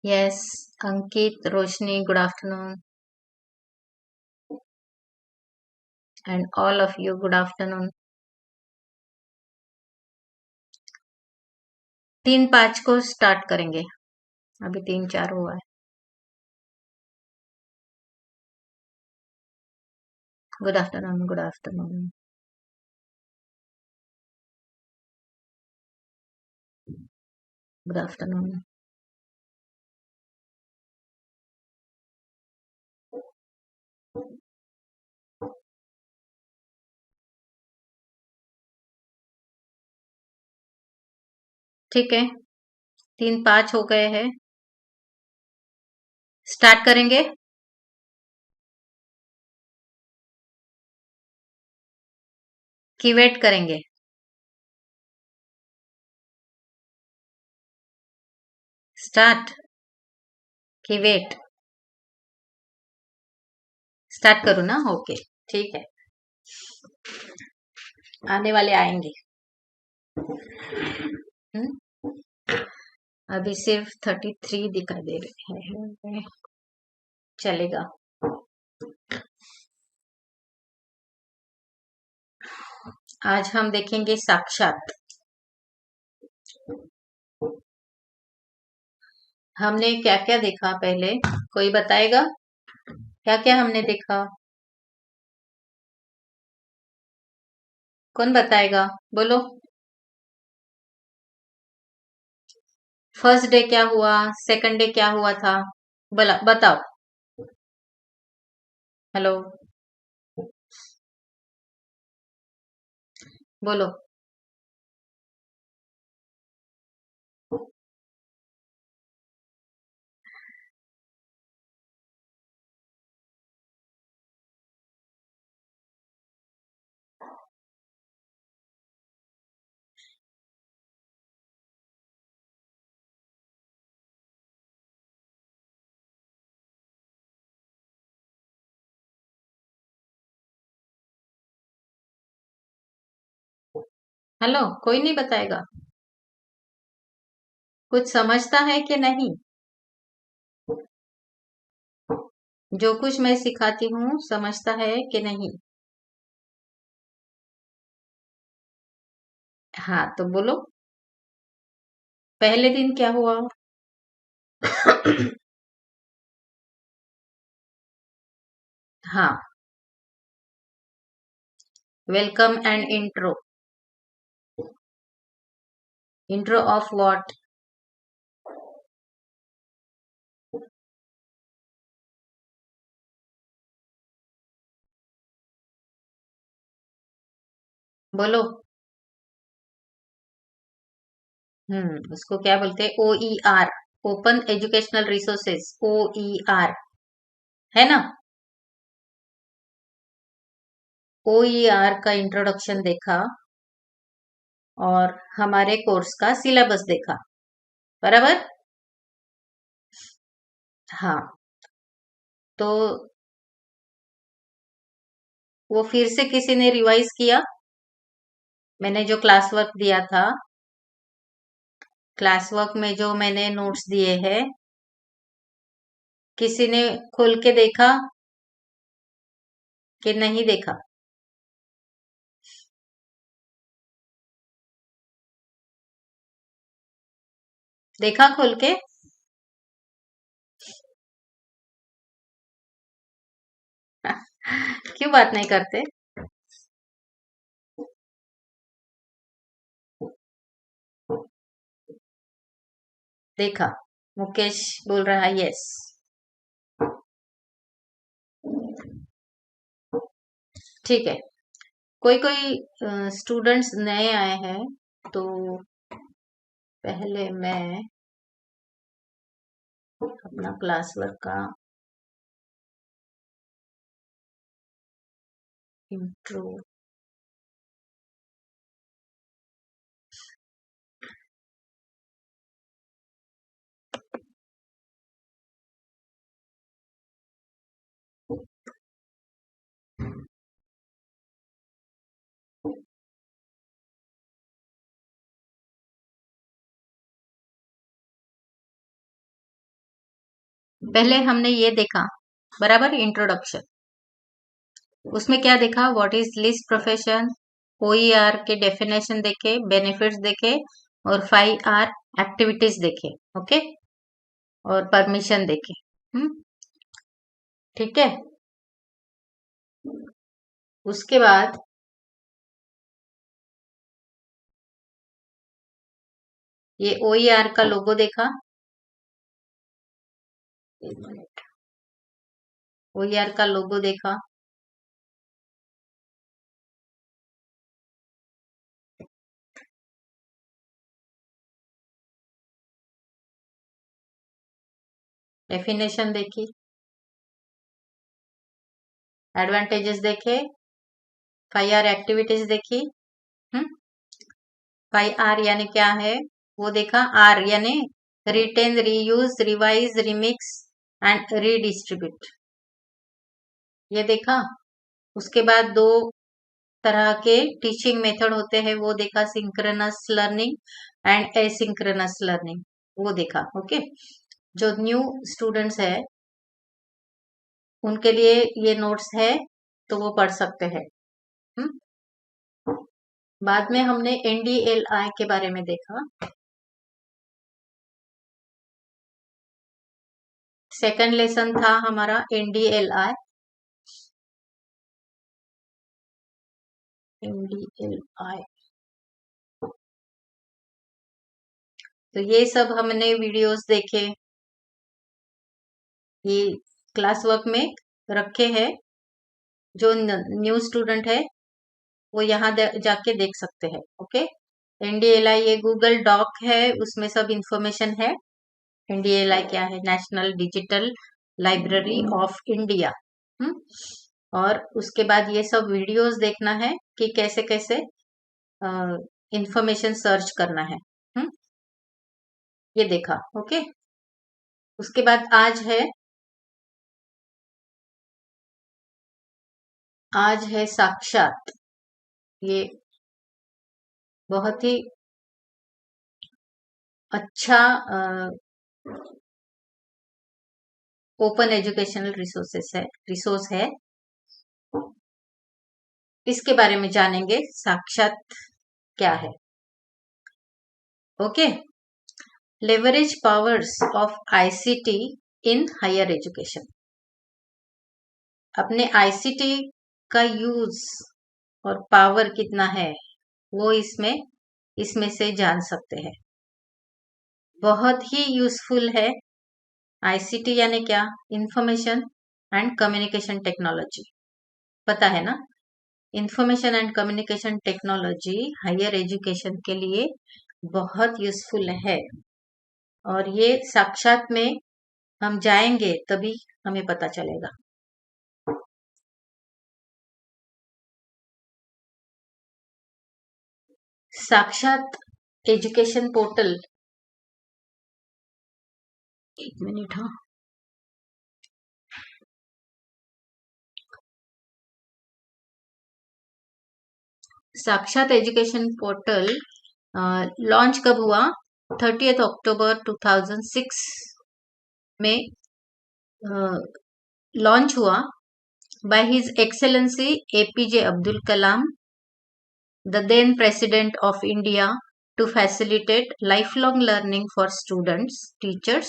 Yes, Ankit, Roshni, good afternoon. And all of you, good afternoon. 3-5 को start करेंगे. अभी 3-4 हुआ है. Good afternoon, good afternoon. Good afternoon. ठीक है, 3-5 हो गए हैं. स्टार्ट करेंगे. की वेट करेंगे. स्टार्ट की वेट. स्टार्ट करूँ ना? ओके, ठीक है. आने वाले आएंगे. अभी सिर्फ 33 दिखाई दे रहे हैं. चलेगा. आज हम देखेंगे साक्षात. हमने क्या क्या देखा पहले? कोई बताएगा क्या क्या हमने देखा? कौन बताएगा? बोलो. फर्स्ट डे क्या हुआ, सेकंड डे क्या हुआ था? बताओ. हेलो, बोलो. हेलो, कोई नहीं बताएगा? कुछ समझता है कि नहीं? जो कुछ मैं सिखाती हूँ समझता है कि नहीं? हाँ, तो बोलो. पहले दिन क्या हुआ? हाँ. Welcome and intro. Intro of what? बोलो. उसको क्या बोलते हैं? OER. Open educational resources. OER है ना? OER का इंट्रोडक्शन देखा और हमारे कोर्स का सिलेबस देखा. बराबर. हाँ, तो वो फिर से किसी ने रिवाइज किया? मैंने जो क्लास वर्क दिया था, क्लास वर्क में जो मैंने नोट्स दिए हैं, किसी ने खोल के देखा कि नहीं देखा? देखा खोल के? क्यों बात नहीं करते? देखा. मुकेश बोल रहा है यस. ठीक है. कोई कोई स्टूडेंट्स नए आए हैं, तो पहले मैं अपना क्लास वर्क का इंट्रो पहले हमने ये देखा बराबर, इंट्रोडक्शन। उसमें क्या देखा, what is list profession, OER के डेफिनेशन देखे, बेनिफिट्स देखे, और 5R एक्टिविटीज देखे। ओके, और परमिशन देखे। ठीक है। उसके बाद ये ओईआर का लोगो देखा, एक मिनट, ओईआर का लोगो देखा, डेफिनेशन देखी, एडवांटेजेस देखे, 5R एक्टिविटीज देखी। 5R यानी क्या है वो देखा, R यानी retain, reuse, revise, remix and redistribute, ये देखा। उसके बाद दो तरह के टीचिंग मेथड होते हैं वो देखा, synchronous learning and asynchronous learning, वो देखा। ओके, जो न्यू स्टूडेंट्स है उनके लिए ये नोट्स है तो वो पढ़ सकते हैं। बाद में हमने NDLI के बारे में देखा। सेकंड लेसन था हमारा NDLI। तो ये सब हमने वीडियोस देखे, ये क्लास वर्क में रखे हैं। जो न्यू स्टूडेंट है वो यहाँ जाके देख सकते हैं। ओके, NDLI ये गूगल डॉक है, उसमें सब इंफॉर्मेशन है। NDLI क्या है, national Digital library of India. और उसके बाद ये सब वीडियोस देखना है कि कैसे कैसे इंफॉर्मेशन सर्च करना है। ये देखा। ओके, उसके बाद आज है साक्षात। ये बहुत ही अच्छा ओपन एजुकेशनल रिसोर्स है। इसके बारे में जानेंगे, साक्षात क्या है। Okay, leverage powers of ICT in higher education. अपने ICT का यूज और पावर कितना है वो इसमें से जान सकते हैं। बहुत ही यूजफुल है। ICT यानी क्या, इंफॉर्मेशन एंड कम्युनिकेशन टेक्नोलॉजी, पता है ना। Information and communication technology higher education के लिए बहुत यूजफुल है। और ये साक्षात में हम जाएंगे तभी हमें पता चलेगा। साक्षात एजुकेशन पोर्टल, एक मिनट, हाँ। साक्षात एजुकेशन पोर्टल लॉन्च कब हुआ, 30 अक्टूबर 2006 में लॉन्च हुआ by His Excellency APJ Abdul Kalam, the then President of India, to facilitate lifelong learning for students, teachers,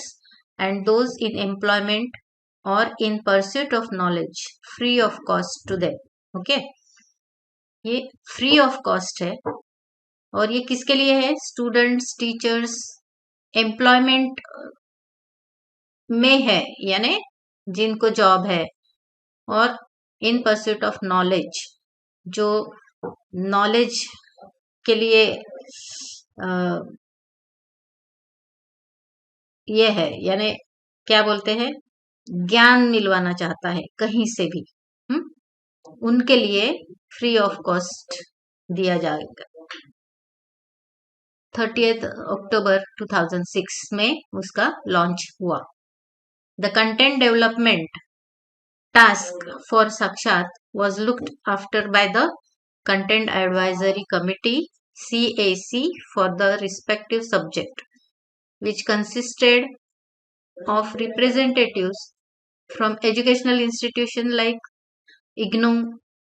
and those in employment or in pursuit of knowledge, free of cost to them. Okay, ये free of cost है। और ये किसके लिए है, students, teachers, employment में है यानी जिनको जॉब है, और इन परस्यूट ऑफ नॉलेज, जो नॉलेज के लिए ये है, यानी क्या बोलते हैं, ज्ञान मिलवाना चाहता है कहीं से भी, उनके लिए फ्री ऑफ कॉस्ट दिया जाएगा। 30 अक्टूबर 2006 में उसका लॉन्च हुआ। The content development task for Sakshat was looked after by the Content Advisory Committee CAC for the respective subject, which consisted of representatives from educational institution like IGNOU,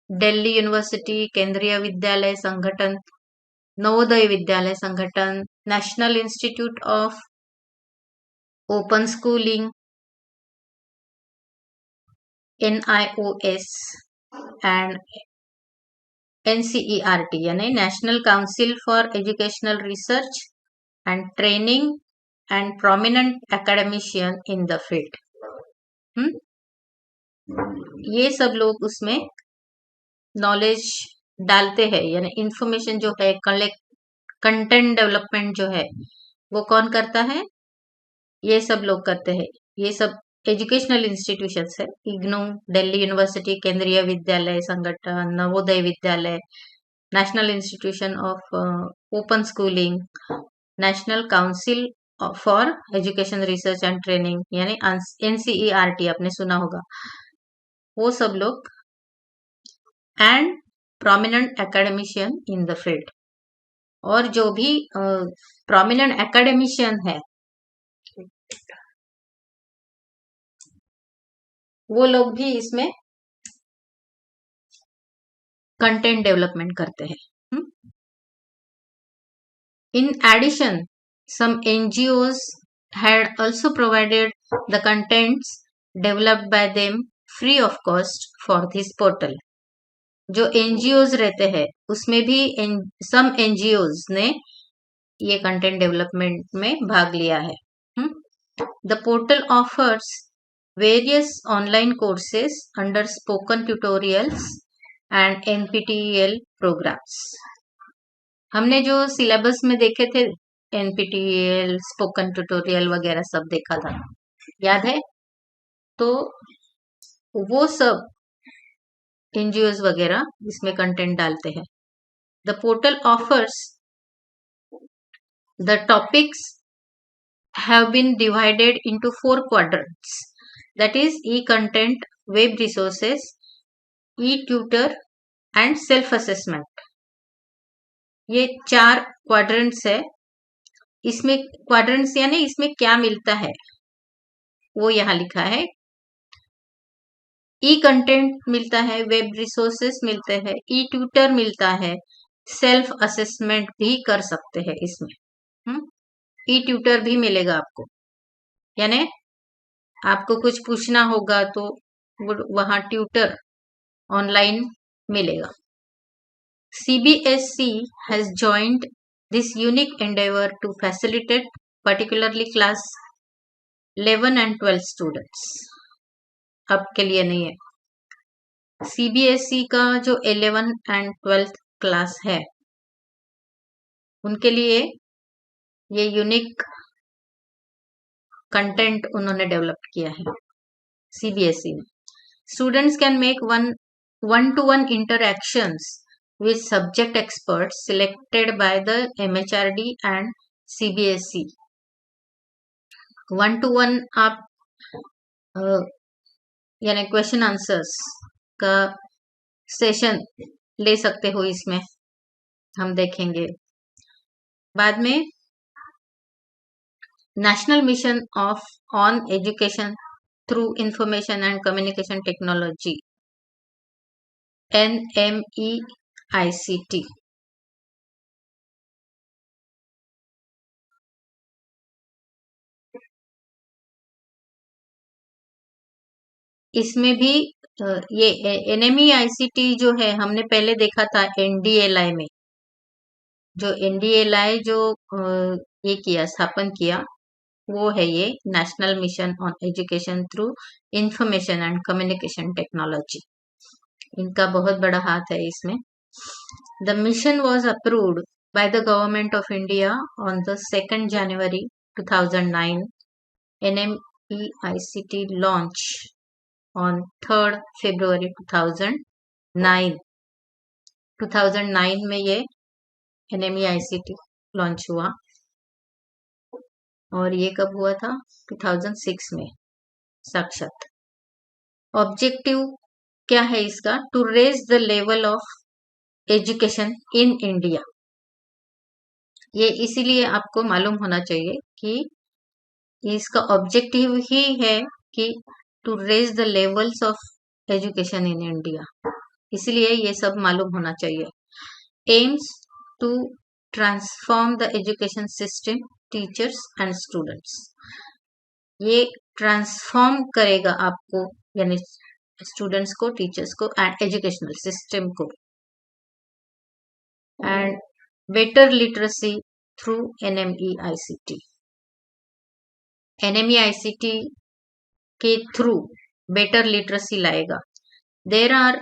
Delhi University, केंद्रीय विद्यालय संगठन, नवोदय विद्यालय संगठन, National Institute of Open Schooling, NIOS, and NCERT यानी national council for educational research and training and prominent academician in the field. ये सब लोग उसमें knowledge डालते हैं, यानी इंफॉर्मेशन जो है, कंटेंट डेवलपमेंट जो है वो कौन करता है? ये सब लोग करते हैं। ये सब एजुकेशनल इंस्टीट्यूशंस है, इग्नू, दिल्ली यूनिवर्सिटी, केंद्रीय विद्यालय संगठन, Navodaya Vidyalaya, national institution of open schooling, national council for education research and training यानी NCERT आपने सुना होगा, वो सब लोग, and prominent academician in the field. और जो भी प्रोमिनेंट एकेडमिशियन है वो लोग भी इसमें कंटेंट डेवलपमेंट करते हैं। In addition, some NGOs had also provided the contents developed by them free of cost for this portal. जो NGOs रहते हैं उसमें भी some NGOs ने ये कंटेंट डेवलपमेंट में भाग लिया है। The portal offers various online courses under spoken tutorials and NPTEL programs. हमने जो सिलेबस में देखे थे NPTEL, स्पोकन ट्यूटोरियल वगैरह सब देखा था, याद है? तो वो सब NGOs वगैरह इसमें कंटेंट डालते हैं। The portal offers the topics have been divided into 4 quadrants, that is e-content, web resources, e-tutor and self-assessment। ये 4 क्वाड्रेंट्स है। इसमें क्वाड्रेंट्स यानी इसमें क्या मिलता है वो यहाँ लिखा है। ई कंटेंट मिलता है, वेब रिसोर्सेस मिलते हैं, ई ट्यूटर मिलता है, सेल्फ असेसमेंट भी कर सकते हैं इसमें। ई ट्यूटर भी मिलेगा आपको, यानी आपको कुछ पूछना होगा तो वहां ट्यूटर ऑनलाइन मिलेगा। CBSE has joined this unique endeavor to facilitate particularly class 11 and 12 students। अब के लिए नहीं है, CBSE का जो 11 एंड 12th क्लास है उनके लिए ये यूनिक कंटेंट उन्होंने डेवलप किया है CBSE में। Students can make one to one interactions with subject experts selected by the MHRD and CBSE। 1 to 1 आप यानी क्वेश्चन आंसर्स का सेशन ले सकते हो, इसमें हम देखेंगे बाद में। National mission on education through information and communication technology NMEICT, इसमें भी ये NMEICT जो है हमने पहले देखा था NDLI में। जो NDLI जो ये किया, स्थापन किया, वो है ये national mission on education through information and communication technology. इनका बहुत बड़ा हाथ है इसमें। The mission was approved by the Government of India on the 2nd January 2009. NMEICT launch on 3rd February 2009। 2009 में ये NMEICT लॉन्च हुआ और ये कब हुआ था? 2006 में साक्षात। ऑब्जेक्टिव क्या है इसका? To raise the level of education in India. ये इसीलिए आपको मालूम होना चाहिए कि इसका ऑब्जेक्टिव ही है कि to raise the levels of education in India, इसलिए ये सब मालूम होना चाहिए। Aims to transform the education system, teachers and students. ये ट्रांसफॉर्म करेगा आपको, यानी स्टूडेंट्स को, टीचर्स को एंड एजुकेशनल सिस्टम को। And better literacy through NMEICT। NMEICT के थ्रू बेटर लिटरेसी लाएगा। There are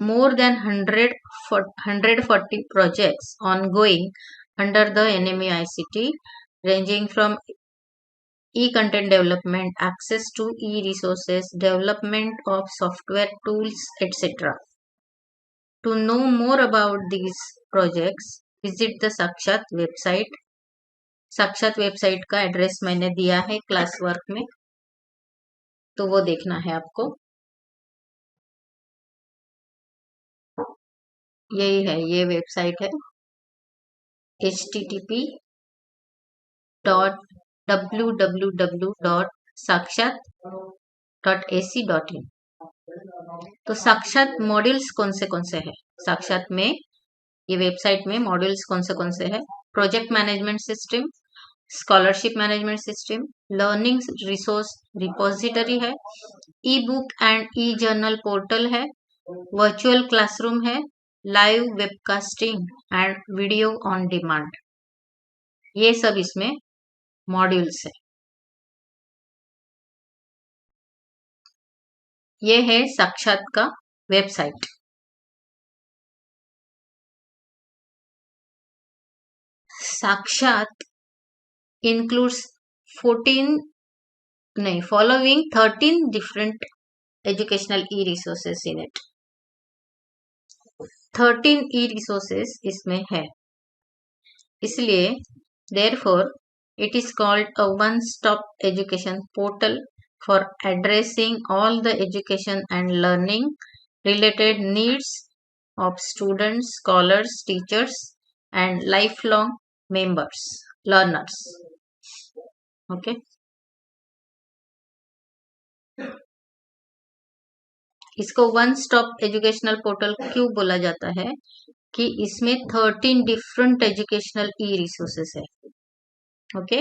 more than 140 projects ongoing under the NMEICT, ranging from e-content development, access to e-resources, development of software tools, etc. To know more about these projects, visit the Sakshat website. साक्षात website का address मैंने दिया है class work में, तो वो देखना है आपको। यही है, ये वेबसाइट है http://www.sakshat.ac.in। तो साक्षात मॉड्यूल्स कौन से हैं? साक्षात में ये वेबसाइट में मॉड्यूल्स कौन से हैं? Project management system, scholarship management system, learning resource repository है, e book and e journal portal है, वर्चुअल क्लासरूम है, live webcasting and video on demand. ये सब इसमें मॉड्यूल्स है। ये है साक्षात का वेबसाइट। साक्षात includes 13 different educational e-resources in it। 13 e-resources इसमें है, इसलिए therefore it is called a one-stop education portal for addressing all the education and learning related needs of students, scholars, teachers and lifelong learners। Okay, इसको one stop educational portal क्यों बोला जाता है? कि इसमें 13 डिफरेंट एजुकेशनल ई resources है। Okay,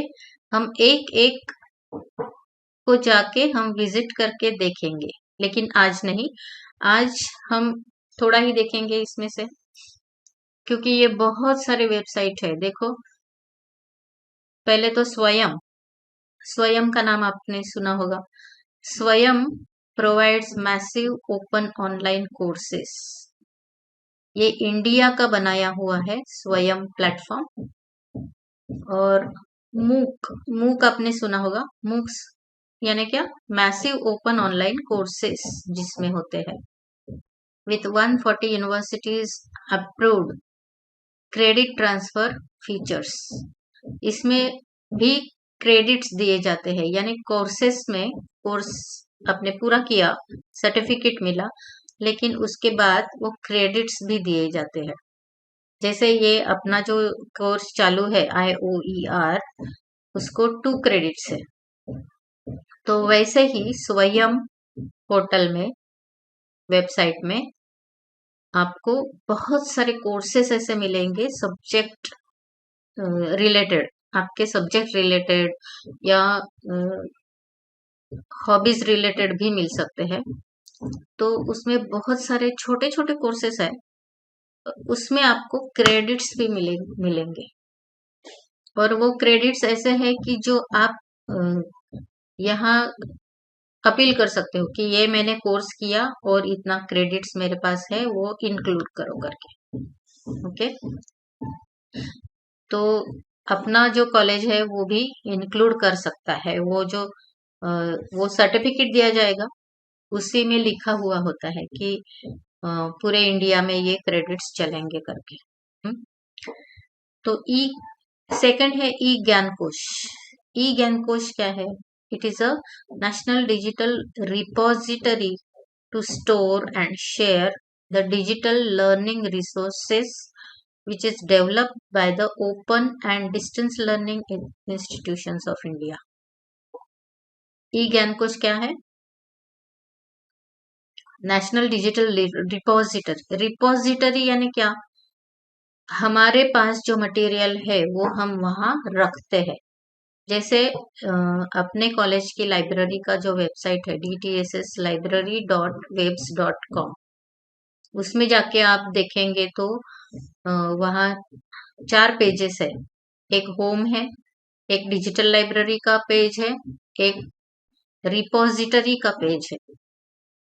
हम एक एक को जाके हम विजिट करके देखेंगे, लेकिन आज नहीं, आज हम थोड़ा ही देखेंगे इसमें से, क्योंकि ये बहुत सारे वेबसाइट है। देखो, पहले तो स्वयं का नाम आपने सुना होगा। स्वयं provides massive open online courses. ये इंडिया का बनाया हुआ है स्वयं प्लेटफॉर्म। और मूक आपने सुना होगा। मूक्स यानी क्या? मैसिव ओपन ऑनलाइन कोर्सेस, जिसमें होते हैं with 140 universities approved credit transfer features. इसमें भी क्रेडिट्स दिए जाते हैं, यानी कोर्सेस में कोर्स आपने पूरा किया, सर्टिफिकेट मिला, लेकिन उसके बाद वो क्रेडिट्स भी दिए जाते हैं। जैसे ये अपना जो कोर्स चालू है IOER, उसको 2 क्रेडिट्स है। तो वैसे ही स्वयं पोर्टल में, वेबसाइट में आपको बहुत सारे कोर्सेस ऐसे मिलेंगे सब्जेक्ट रिलेटेड, आपके सब्जेक्ट रिलेटेड या हॉबीज रिलेटेड भी मिल सकते हैं। तो उसमें बहुत सारे छोटे छोटे कोर्सेस है, उसमें आपको क्रेडिट्स भी मिलेंगे। और वो क्रेडिट्स ऐसे हैं कि जो आप यहाँ अपील कर सकते हो कि ये मैंने कोर्स किया और इतना क्रेडिट्स मेरे पास है, वो इंक्लूड करो करके। ओके, तो अपना जो कॉलेज है वो भी इंक्लूड कर सकता है। वो सर्टिफिकेट दिया जाएगा, उसी में लिखा हुआ होता है कि पूरे इंडिया में ये क्रेडिट्स चलेंगे करके। तो सेकंड है ई ज्ञान कोश। ई ज्ञान कोश क्या है? It is a national digital repository to store and share the digital learning resources which is developed by the open and distance learning institutions of India। ई ज्ञान कोश क्या है? National digital repository. रिपोजिटरी यानी क्या? हमारे पास जो material है वो हम वहां रखते हैं। जैसे अपने कॉलेज की लाइब्रेरी का जो वेबसाइट है dtsslibrary.webs.com, उसमें जाके आप देखेंगे तो वहाँ 4 पेजेस है। एक होम है, एक डिजिटल लाइब्रेरी का पेज है, एक रिपोजिटरी का पेज है,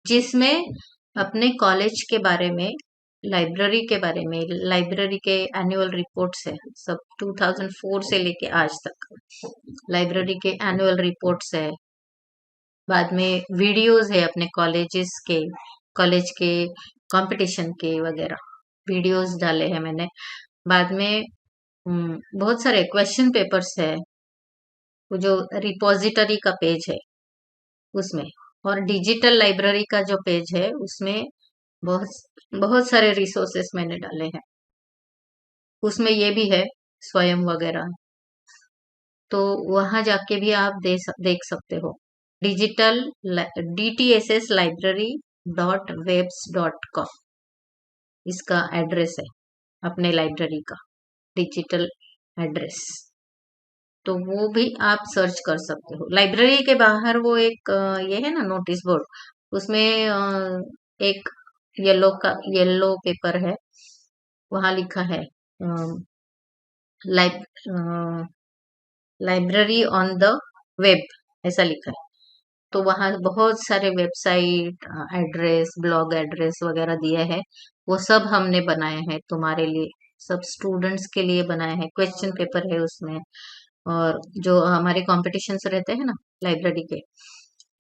जिसमें अपने कॉलेज के बारे में, लाइब्रेरी के बारे में, लाइब्रेरी के एनुअल रिपोर्ट्स है सब 2004 से लेके आज तक। लाइब्रेरी के एनुअल रिपोर्ट्स है, बाद में वीडियोस है अपने कॉलेज के कंपटीशन के वगैरह वीडियोस डाले हैं मैंने। बाद में बहुत सारे क्वेश्चन पेपर्स है, वो जो रिपोजिटरी का पेज है उसमें। और डिजिटल लाइब्रेरी का जो पेज है उसमें बहुत बहुत सारे रिसोर्सेस मैंने डाले हैं। उसमें ये भी है स्वयं वगैरह, तो वहां जाके भी आप देख सकते हो। डिजिटल dtsslibrary.webs.com इसका एड्रेस है, अपने लाइब्रेरी का डिजिटल एड्रेस। तो वो भी आप सर्च कर सकते हो। लाइब्रेरी के बाहर वो एक ये है ना नोटिस बोर्ड, उसमें एक येलो पेपर है, वहां लिखा है लाइब्रेरी ऑन द वेब, ऐसा लिखा है। तो वहां बहुत सारे वेबसाइट एड्रेस, ब्लॉग एड्रेस वगैरह दिए हैं। वो सब हमने बनाए हैं तुम्हारे लिए, सब स्टूडेंट्स के लिए बनाए हैं। क्वेश्चन पेपर है उसमें, और जो हमारे कॉम्पिटिशन्स रहते हैं ना लाइब्रेरी के,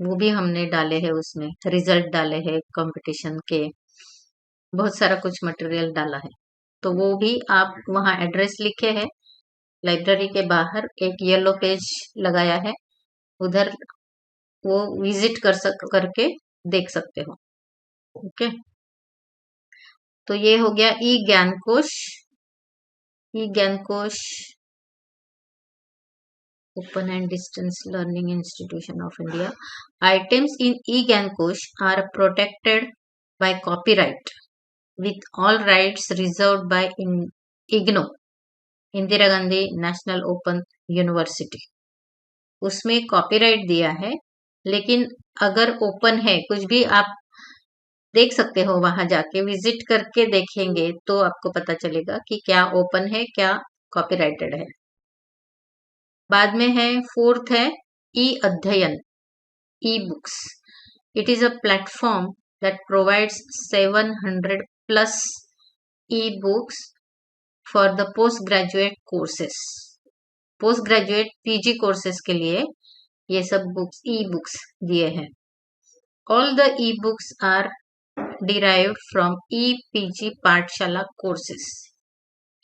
वो भी हमने डाले हैं उसमें। रिजल्ट डाले हैं कंपटीशन के, बहुत सारा कुछ मटेरियल डाला है। तो वो भी आप वहाँ एड्रेस लिखे हैं। लाइब्रेरी के बाहर एक येलो पेज लगाया है, उधर वो विजिट करके देख सकते हो। ओके, तो ये हो गया ई ज्ञान कोश। E Gyan Kosh open and distance learning institution of India. Items in e Gyan Kosh are protected by copyright with all rights reserved by IGNO, Indira Gandhi National Open University. उसमें कॉपीराइट दिया है, लेकिन अगर ओपन है कुछ भी आप देख सकते हो, वहां जाके विजिट करके देखेंगे तो आपको पता चलेगा कि क्या ओपन है, क्या कॉपीराइटेड है। बाद में है फोर्थ है e Adhyayan, e books. It is a platform that provides 700 plus e-books for the postgraduate courses. Post PG courses के लिए ये सब बुक्स, ई बुक्स दिए हैं। All the e books are derived from e PG Pathshala courses.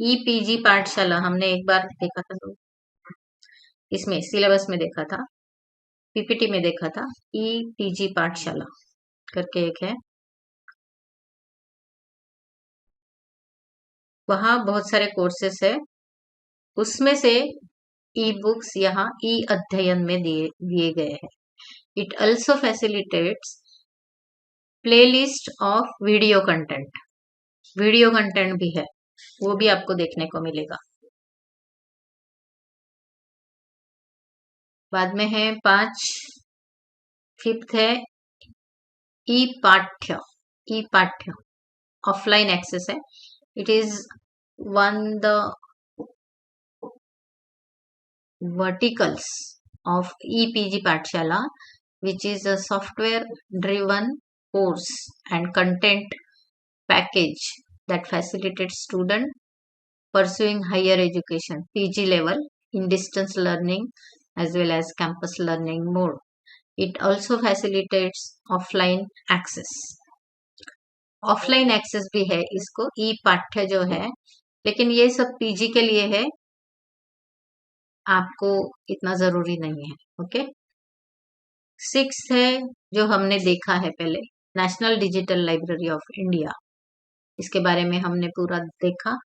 E PG Pathshala हमने एक बार देखा था, तो इसमें सिलेबस में देखा था, पीपीटी में देखा था। ई पीजी पाठशाला करके एक है, वहां बहुत सारे कोर्सेस है। उसमें से ई बुक्स यहाँ ई अध्ययन में दिए गए हैं। It also facilitates playlist of video content. Video content भी है, वो भी आपको देखने को मिलेगा। बाद में है 5, फिफ्थ है ई पाठ्य। ई पाठ्य ऑफलाइन एक्सेस है। It is one the verticals of EPG Pathshala, which is a software driven course and content package that facilitates student pursuing higher education PG level in distance learning as well as campus learning mode. It also facilitates offline access. Offline access भी है इसको, ई पाठ्य जो है, लेकिन ये सब PG के लिए है, आपको इतना जरूरी नहीं है। ओके, 6 है जो हमने देखा है पहले, national Digital library of India. इसके बारे में हमने पूरा देखा,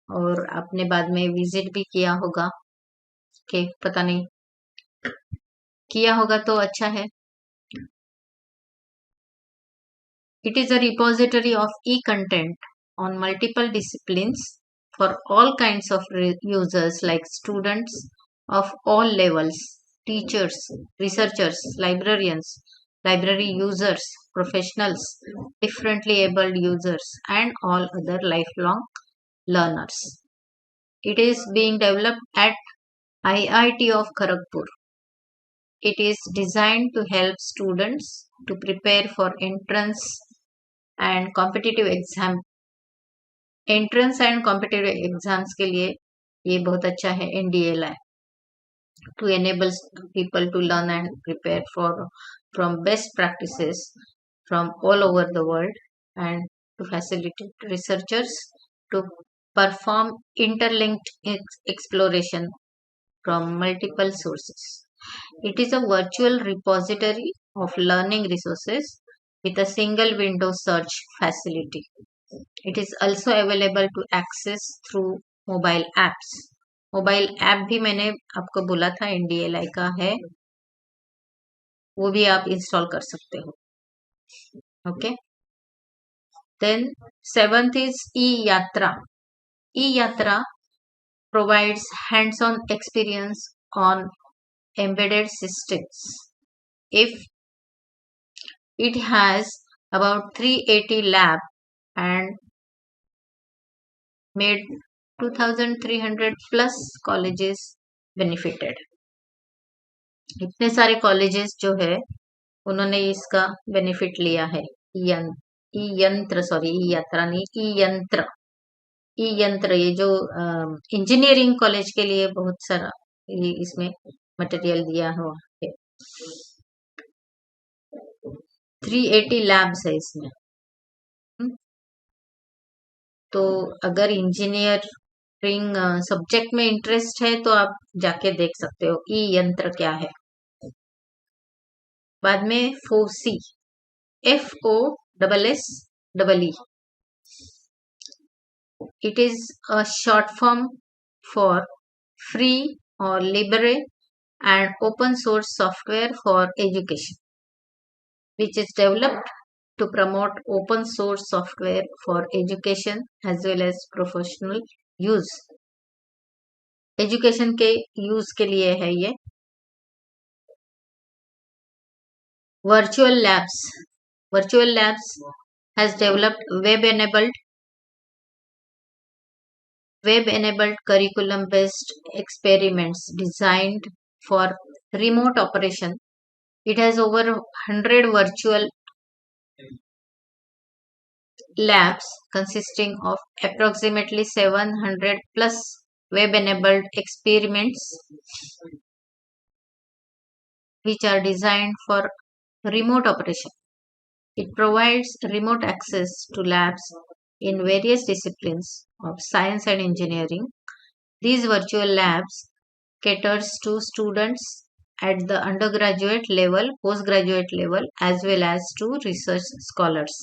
और आपने बाद में विजिट भी किया होगा कि पता नहीं किया होगा तो अच्छा है. It is a repository of e-content on multiple disciplines for all kinds of users like students of all levels, teachers, researchers, librarians, library users, professionals, differently abled users, and all other lifelong learners. It is being developed at IIT of Kharagpur. It is designed to help students to prepare for and competitive exam entrance and competitive exams के लिए ये बहुत अच्छा है NDLI to enable people to learn and prepare for from best practices from all over the world and to facilitate researchers to perform interlinked exploration from multiple sources. It is a virtual repository of learning resources with a single window search facility. It is also available to access through mobile apps. Mobile app भी मैंने आपको बोला था NDLI का है, वो भी आप इंस्टॉल कर सकते हो. Okay. Then 7th is e-yatra. E-yatra provides hands-on experience on embedded systems. If it has about 380 lab and made 2300 plus colleges benefited. इतने सारे कॉलेजेस जो है उन्होंने इसका बेनिफिट लिया है. ई यंत्र सॉरी ई यात्रा नहीं, ई यंत्र ये जो इंजीनियरिंग कॉलेज के लिए बहुत सारा ये इसमें मटेरियल दिया हुआ है. 380 लैब्स है इसमें. तो अगर इंजीनियरिंग सब्जेक्ट में इंटरेस्ट है तो आप जाके देख सकते हो ई यंत्र क्या है. बाद में FOSSEE, FOSSEE. It is a short form for free or libre and open source software for education, which is developed to promote open source software for education as well as professional use. Education के use के लिए है ये. Virtual Labs has developed web-enabled curriculum-based experiments designed for remote operation. It has over 100 virtual labs consisting of approximately 700 plus web-enabled experiments which are designed for remote operation. It provides remote access to labs in various disciplines of science and engineering. These virtual labs caters to students at the undergraduate level, postgraduate level as well as to research scholars.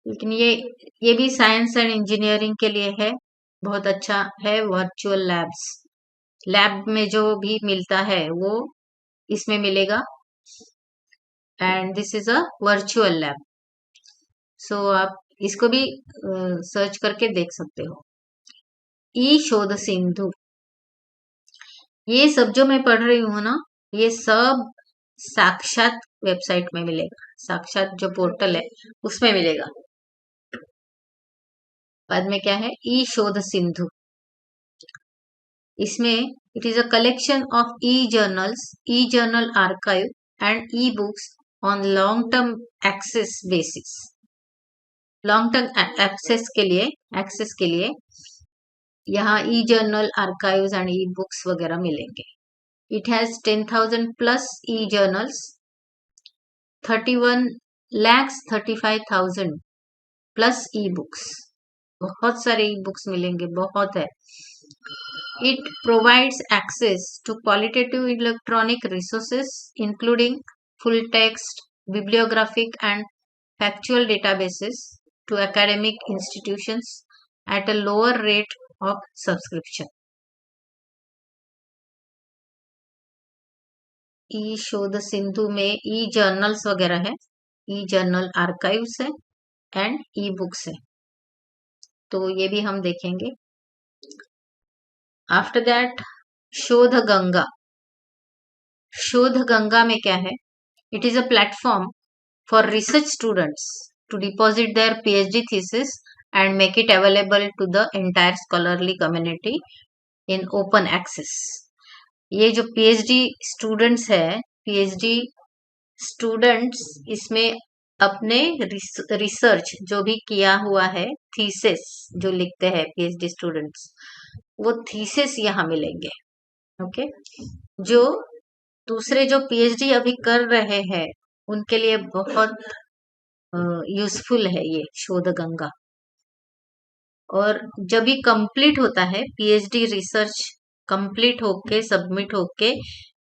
लेकिन ये भी science and engineering के लिए है. बहुत अच्छा है virtual labs. Lab में जो भी मिलता है वो इसमें मिलेगा and this is a virtual lab. So आप इसको भी सर्च करके देख सकते हो. ई शोध सिंधु, ये सब जो मैं पढ़ रही हूँ ना, ये सब साक्षात वेबसाइट में मिलेगा. साक्षात जो पोर्टल है उसमें मिलेगा. बाद में क्या है ई शोध सिंधु. इसमें it is a collection of e journal archive and e books on long term access basis. Long term access के लिए यहाँ e journal archives and e books वगैरह मिलेंगे. It has 10,000 plus e journals, 31,35,000 plus e books. बहुत सारे e books मिलेंगे, बहुत है. It provides access to qualitative electronic resources including full text, bibliographic and factual databases to academic institutions at a lower rate of subscription. ई शोध सिंधु में ई journals वगैरह है, ई journal archives है and e books है, तो ये भी हम देखेंगे। आफ्टर दैट शोध गंगा। शोध गंगा में क्या है? It is a platform for research students to deposit their PhD thesis and make it available to the entire scholarly community in open access. ये जो पीएचडी स्टूडेंट्स है, पीएचडी स्टूडेंट्स इसमें अपने रिसर्च जो भी किया हुआ है, थीसिस जो लिखते हैं पीएचडी स्टूडेंट्स, वो थीसिस यहाँ मिलेंगे। ओके, जो दूसरे जो पीएचडी अभी कर रहे हैं उनके लिए बहुत यूजफुल है ये शोध गंगा। और जब ये कंप्लीट होता है, पीएचडी रिसर्च कंप्लीट होके सबमिट होके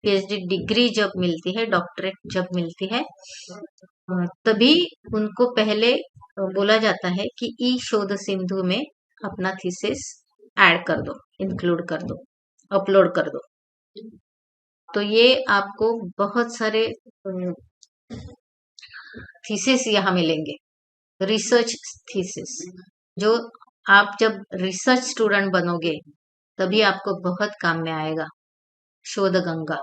पीएचडी डिग्री जब मिलती है, डॉक्टरेट जब मिलती है, तभी उनको पहले बोला जाता है कि ई शोध सिंधु में अपना थीसिस ऐड कर दो, इंक्लूड कर दो, अपलोड कर दो। तो ये आपको बहुत सारे थीसिस यहाँ मिलेंगे, रिसर्च थीसिस, जो आप जब रिसर्च स्टूडेंट बनोगे तभी आपको बहुत काम में आएगा, शोध गंगा।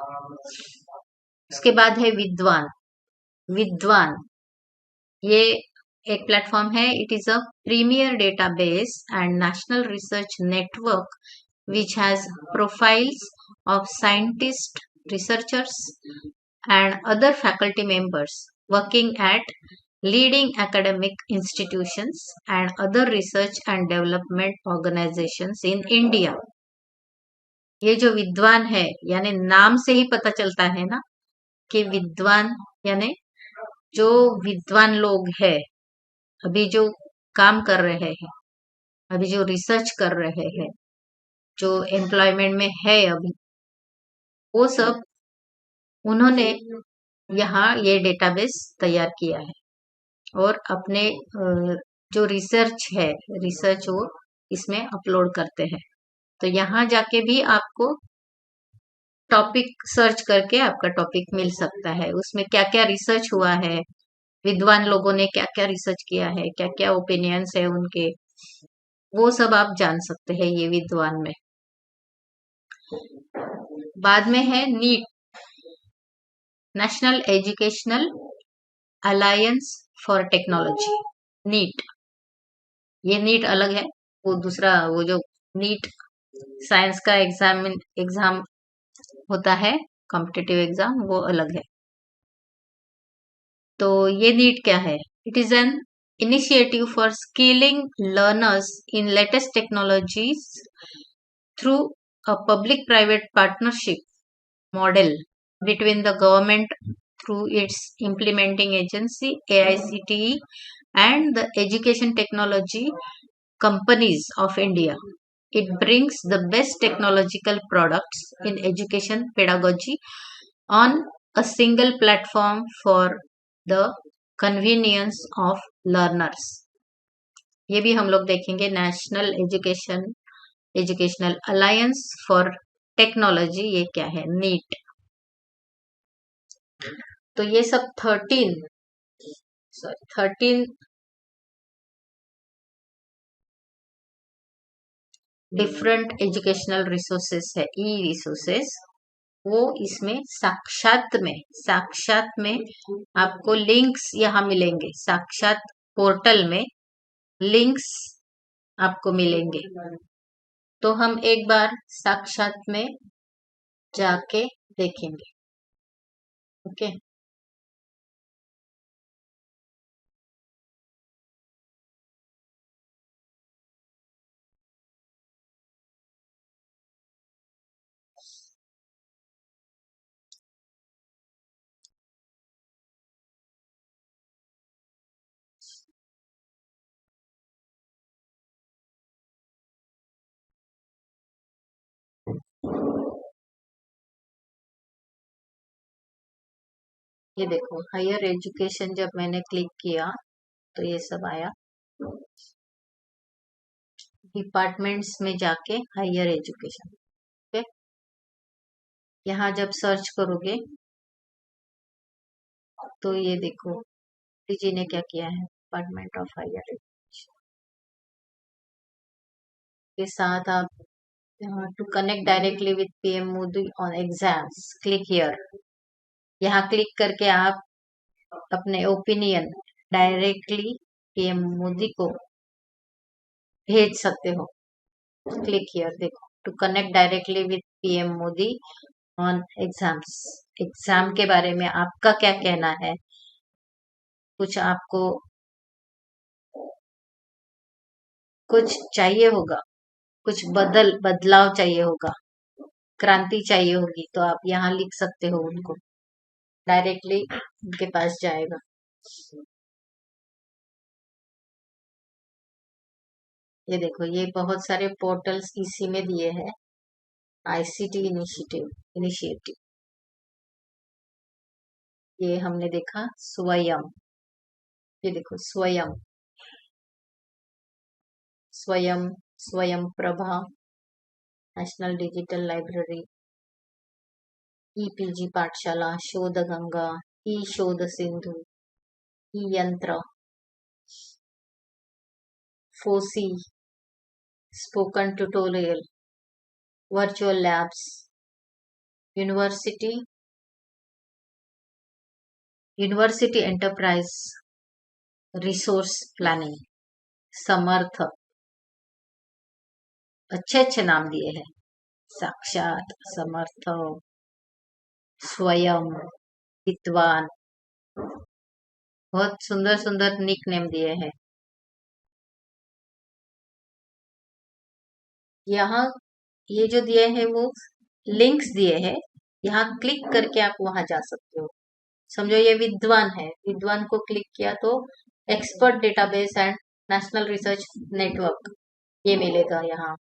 उसके बाद है विद्वान। विद्वान ये एक प्लेटफॉर्म है। It is a premier database and national research network which has profiles of scientist, researchers and other faculty members working at leading academic institutions and other research and development organizations in India। ये जो विद्वान है, यानी नाम से ही पता चलता है ना कि विद्वान यानी जो विद्वान लोग हैं, अभी जो काम कर रहे हैं, अभी जो रिसर्च कर रहे हैं, जो एम्प्लॉयमेंट में है अभी, वो सब उन्होंने यहाँ ये डेटाबेस तैयार किया है और अपने जो रिसर्च है, रिसर्च वो इसमें अपलोड करते हैं। तो यहाँ जाके भी आपको टॉपिक सर्च करके आपका टॉपिक मिल सकता है, उसमें क्या क्या रिसर्च हुआ है, विद्वान लोगों ने क्या क्या रिसर्च किया है, क्या क्या ओपिनियंस है उनके, वो सब आप जान सकते हैं ये विद्वान में। बाद में है NEAT, national educational alliance for technology, NEAT. ये नीट अलग है, वो दूसरा, वो जो नीट साइंस का एग्जाम होता है, कॉम्पिटिटिव एग्जाम, वो अलग है। तो ये नीट क्या है? It is an initiative for skilling learners in latest technologies through a public private partnership model between the government through its implementing agency AICTE and the education technology companies of India. It brings the best technological products in education pedagogy on a single platform for the convenience of learners। ये भी हम लोग देखेंगे, national educational alliance for technology, ये क्या है? NEET. तो ये सब 13 डिफरेंट एजुकेशनल रिसोर्सेस है, ई रिसोर्सेस, वो इसमें साक्षात में आपको लिंक्स यहाँ मिलेंगे, साक्षात पोर्टल में लिंक्स आपको मिलेंगे। तो हम एक बार साक्षात में जाके देखेंगे। ओके, ये देखो, हायर एजुकेशन, जब मैंने क्लिक किया तो ये सब आया, डिपार्टमेंट्स में जाके हायर एजुकेशन। ओके, यहाँ जब सर्च करोगे तो ये देखो मोदी जी ने क्या किया है, डिपार्टमेंट ऑफ हायर एजुकेशन के साथ आप to connect directly with PM Modi on exams click here. यहाँ क्लिक करके आप अपने ओपिनियन डायरेक्टली पीएम मोदी को भेज सकते हो। क्लिक हियर, देखो to connect directly with PM Modi on exams. Exam के बारे में आपका क्या कहना है, कुछ आपको कुछ चाहिए होगा, कुछ बदलाव चाहिए होगा, क्रांति चाहिए होगी, तो आप यहाँ लिख सकते हो, उनको डायरेक्टली उनके पास जाएगा। ये देखो, ये बहुत सारे पोर्टल्स इसी में दिए हैं। आईसीटी इनिशिएटिव ये हमने देखा। स्वयं, ये देखो Swayam, Swayam, Swayam Prabha, National Digital Library, ePG Pathshala, Shodh Ganga, e Shodh Sindhu, e Yantra, FOSSEE, Spoken Tutorial, Virtual Labs, University Enterprise Resource Planning, Samarth, अच्छे अच्छे नाम दिए हैं। साक्षात, समर्थ, स्वयं, विद्वान, बहुत सुंदर सुंदर निक नेम दिए हैं। यहाँ ये जो दिए हैं वो लिंक्स दिए हैं, यहाँ क्लिक करके आप वहां जा सकते हो। समझो ये विद्वान है, विद्वान को क्लिक किया तो expert database and national research network ये मिलेगा। यहाँ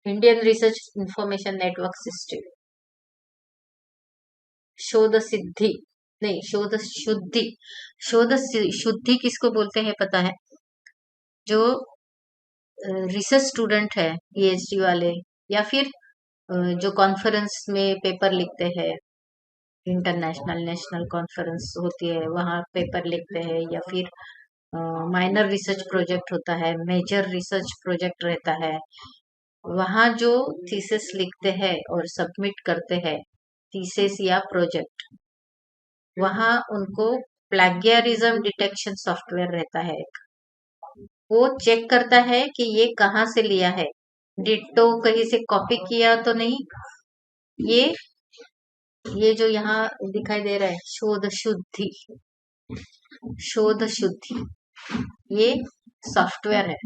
Indian research information network system, शोध सिद्धि, नहीं शोध शुद्धि, शुद्धि किसको बोलते हैं पता है? जो रिसर्च स्टूडेंट है, पीएचडी वाले, या फिर जो कॉन्फ्रेंस में पेपर लिखते हैं, इंटरनेशनल नेशनल कॉन्फ्रेंस होती है वहाँ पेपर लिखते हैं, या फिर माइनर रिसर्च प्रोजेक्ट होता है, मेजर रिसर्च प्रोजेक्ट रहता है, वहाँ जो थीसिस लिखते हैं और सबमिट करते हैं, थीसिस या प्रोजेक्ट, वहाँ उनको प्लैगियरिज्म डिटेक्शन सॉफ्टवेयर रहता है एक, वो चेक करता है कि ये कहाँ से लिया है, डिट्टो कहीं से कॉपी किया तो नहीं। ये जो यहाँ दिखाई दे रहा है शोध शुद्धि, शोध शुद्धि, ये सॉफ्टवेयर है,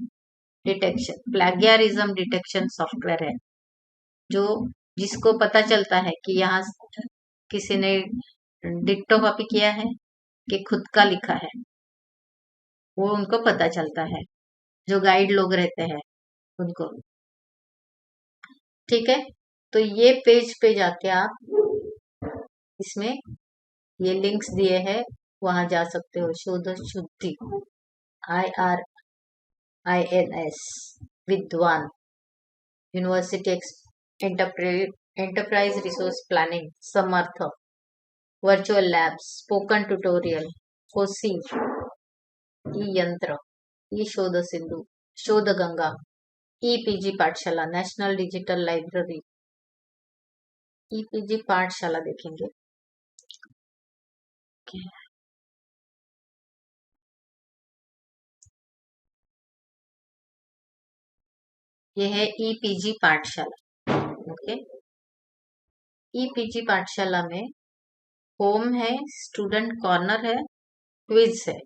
डिटेक्शन, प्लैगियरिज्म डिटेक्शन सॉफ्टवेयर है, जो जिसको पता चलता है कि यहाँ किसी ने डिट्टो कॉपी किया है कि खुद का लिखा है, वो उनको पता चलता है, जो गाइड लोग रहते हैं उनको। ठीक है, तो ये पेज पे जाके आप इसमें ये लिंक्स दिए हैं, वहां जा सकते हो। शोध Shuddhi, IRINS, Vidwan, University Enterprise Resource Planning, Samarth, Virtual Labs, Spoken Tutorial, FOSSEE, e Yantra, e Shodh Sindhu, Shodh Ganga, ePG Pathshala, National Digital Library, ePG Pathshala देखेंगे। ये है ईपीजी पाठशाला। ओके, ईपीजी पाठशाला में होम है, स्टूडेंट कॉर्नर है, क्विज है।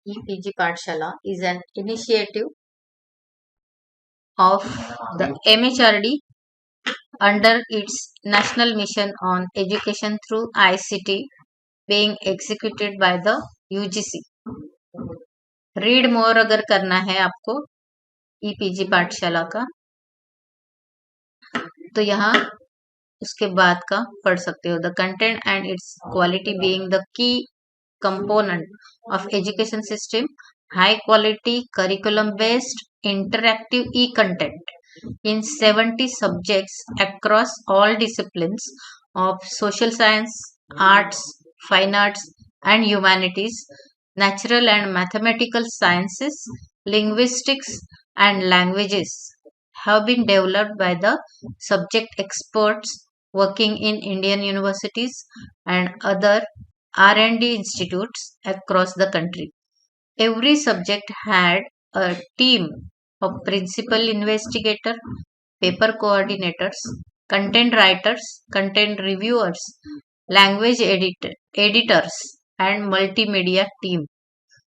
ईपीजी पाठशाला is an initiative of the MHRD under its national mission on education through ICT being executed by the UGC. Read more अगर करना है आपको ईपीजी पाठशाला का, तो यहाँ उसके बाद का पढ़ सकते हो। The content and it's quality being the key component of education system high quality curriculum based interactive e-content in 70 subjects across all disciplines of social science, arts, fine arts, and humanities, natural and mathematical sciences, linguistics, and languages have been developed by the subject experts working in Indian universities and other R&D institutes across the country. Every subject had a team of principal investigator, paper coordinators, content writers, content reviewers, editors and multimedia team.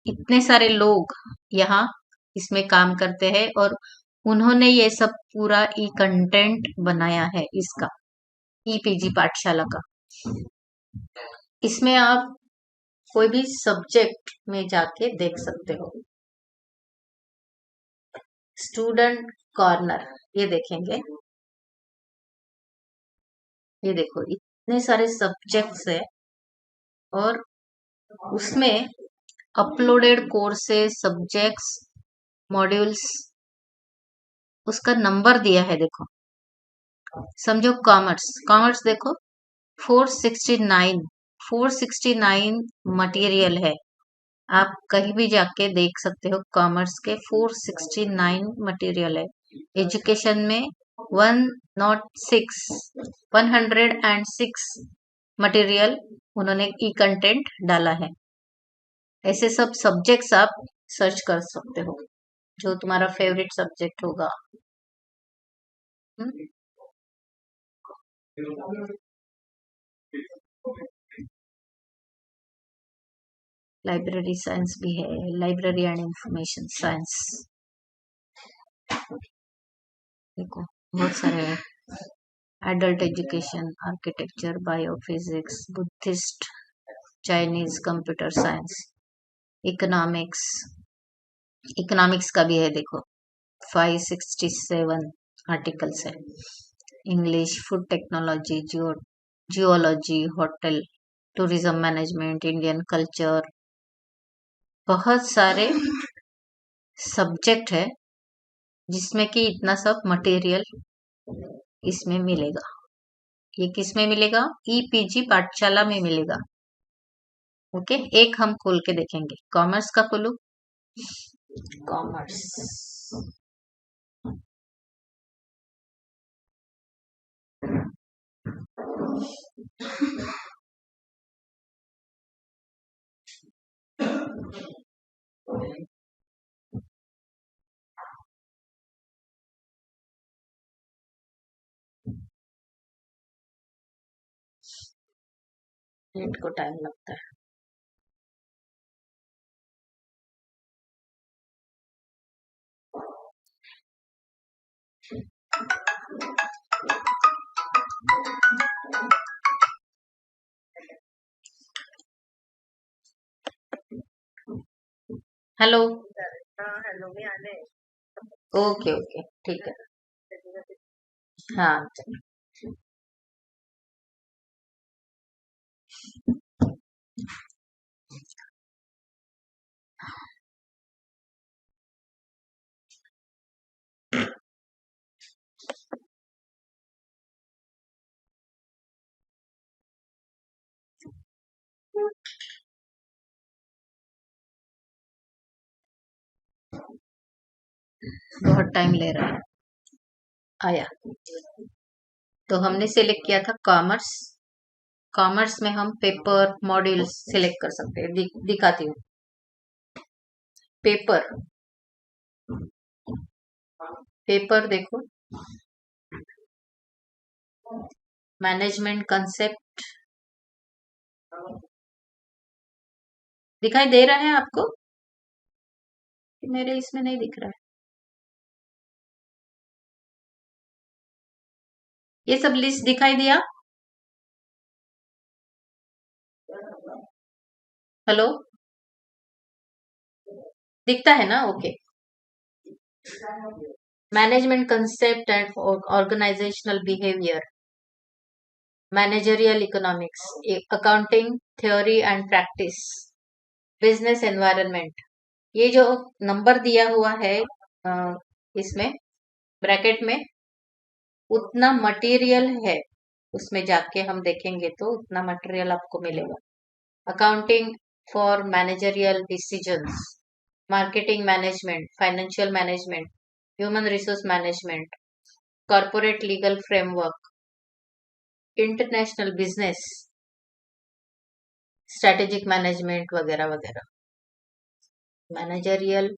इतने सारे लोग यहाँ इसमें काम करते हैं और उन्होंने ये सब पूरा ई कंटेंट बनाया है इसका ईपीजी पाठशाला का. इसमें आप कोई भी सब्जेक्ट में जाके देख सकते हो. स्टूडेंट कॉर्नर ये देखेंगे. ये देखो इतने सारे सब्जेक्ट्स है और उसमें अपलोडेड कोर्सेज, सब्जेक्ट्स, मॉड्यूल्स, उसका नंबर दिया है. देखो समझो कॉमर्स देखो 469 मटेरियल है. आप कहीं भी जाके देख सकते हो. कॉमर्स के 469 मटेरियल है. एजुकेशन में 106 मटेरियल उन्होंने ई कंटेंट डाला है. ऐसे सब सब्जेक्ट्स आप सर्च कर सकते हो जो तुम्हारा फेवरेट सब्जेक्ट होगा. लाइब्रेरी साइंस भी है. लाइब्रेरी एंड इंफॉर्मेशन साइंस देखो बहुत सारे है. Adult education, architecture, biophysics, Buddhist, Chinese, computer science, economics. Economics का भी है देखो 567 आर्टिकल्स है. English, food technology, geology, hotel, tourism management, Indian culture, बहुत सारे सब्जेक्ट है जिसमें कि इतना सब मटेरियल इसमें मिलेगा. ये किस में मिलेगा? ईपीजी पाठशाला में मिलेगा. ओके एक हम खोल के देखेंगे. कॉमर्स का खोलो. कॉमर्स नेट को टाइम लगता है. हेलो. हेलो भी आने. ओके ओके ठीक है. हाँ बहुत टाइम ले रहा है. आया. तो हमने सिलेक्ट किया था कॉमर्स. कॉमर्स में हम पेपर मॉड्यूल्स सिलेक्ट कर सकते हैं. दिखाती हूँ. पेपर पेपर देखो. मैनेजमेंट कंसेप्ट दिखाई दे रहा है आपको? मेरे इसमें नहीं दिख रहा है. ये सब लिस्ट दिखाई दिया? हेलो दिखता है ना? Okay. Management concept and organisational behaviour, managerial economics, accounting theory and practice, business environment, ये जो नंबर दिया हुआ है इसमें ब्रैकेट में, उतना मटेरियल है, उसमें जाके हम देखेंगे तो उतना मटेरियल आपको मिलेगा। Accounting for managerial decisions, marketing management, financial management, human resource management, corporate legal framework, international business, strategic management वगैरह वगैरह। मैनेजरियल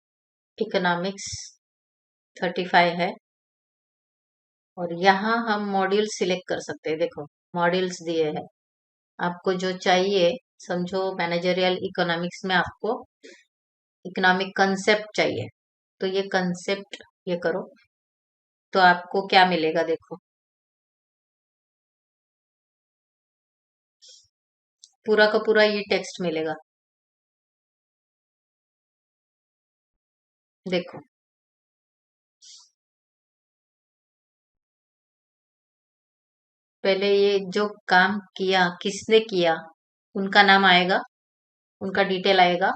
इकोनॉमिक्स 35 है, और यहाँ हम मॉड्यूल सिलेक्ट कर सकते हैं। देखो मॉड्यूल्स दिए हैं, आपको जो चाहिए। समझो मैनेजरियल इकोनॉमिक्स में आपको इकोनॉमिक कंसेप्ट चाहिए, तो ये कंसेप्ट ये करो, तो आपको क्या मिलेगा देखो। पूरा का पूरा ये टेक्स्ट मिलेगा। देखो पहले ये जो काम किया किसने किया, उनका नाम आएगा, उनका डिटेल आएगा।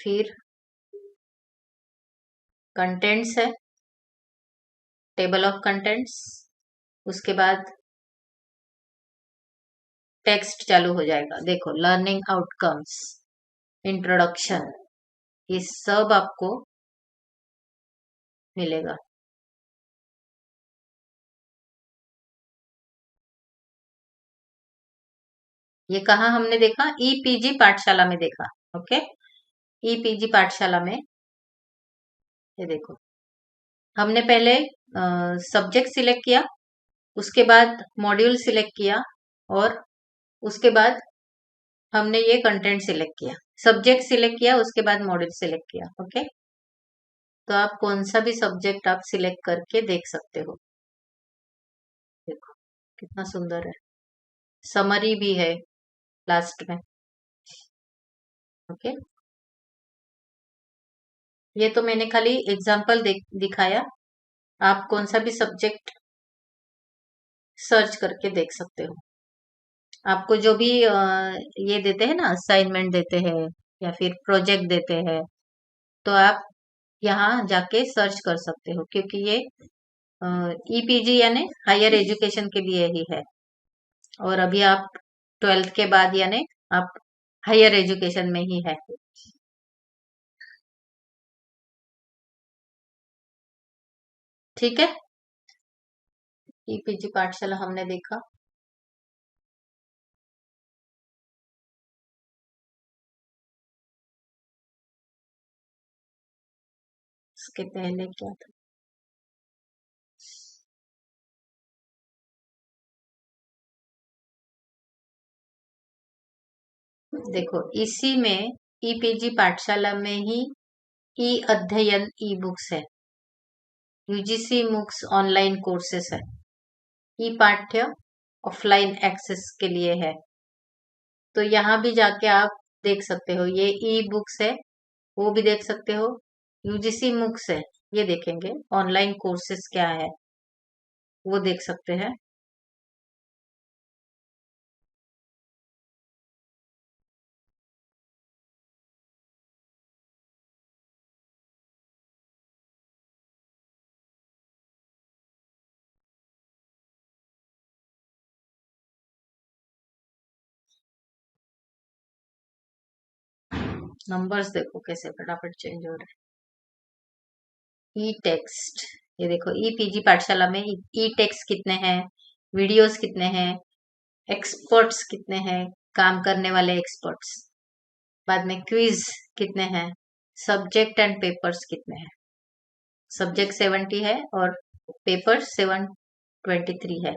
फिर कंटेंट्स है, टेबल ऑफ कंटेंट्स। उसके बाद टेक्स्ट चालू हो जाएगा। देखो लर्निंग आउटकम्स, इंट्रोडक्शन, ये सब आपको मिलेगा। ये कहाँ हमने देखा? ईपीजी पाठशाला में देखा। ओके, ईपीजी पाठशाला में ये देखो, हमने पहले सब्जेक्ट सिलेक्ट किया, उसके बाद मॉड्यूल सिलेक्ट किया, और उसके बाद हमने ये कंटेंट सिलेक्ट किया। सब्जेक्ट सिलेक्ट किया, उसके बाद मॉड्यूल सिलेक्ट किया। ओके, तो आप कौन सा भी सब्जेक्ट आप सिलेक्ट करके देख सकते हो। देखो कितना सुंदर है, समरी भी है लास्ट में। ओके, ये तो मैंने खाली एग्जाम्पल दिखाया, आप कौन सा भी सब्जेक्ट सर्च करके देख सकते हो। आपको जो भी ये देते हैं ना, असाइनमेंट देते हैं या फिर प्रोजेक्ट देते हैं, तो आप यहाँ जाके सर्च कर सकते हो, क्योंकि ये ईपीजी यानी हायर एजुकेशन के लिए ही है। और अभी आप 12th के बाद यानी आप हायर एजुकेशन में ही है। ठीक है, ईपीजी पाठशाला हमने देखा। इसके पहले क्या था? देखो इसी में ईपीजी पाठशाला में ही ई अध्ययन ई बुक्स है, यूजीसी मुक्स ऑनलाइन कोर्सेस है, ई पाठ्य ऑफलाइन एक्सेस के लिए है। तो यहाँ भी जाके आप देख सकते हो, ये ई बुक्स है, वो भी देख सकते हो। यूजीसी मुक्स है, ये देखेंगे ऑनलाइन कोर्सेस क्या है, वो देख सकते हैं। नंबर्स देखो कैसे फटाफट चेंज हो रहे हैं। ई टेक्स्ट, ये देखो ई पीजी पाठशाला में ई टेक्स्ट कितने हैं, वीडियोस कितने हैं, एक्सपर्ट्स कितने हैं, काम करने वाले एक्सपर्ट्स, बाद में क्विज कितने हैं, सब्जेक्ट एंड पेपर्स कितने हैं। सब्जेक्ट 70 है और पेपर 723 है।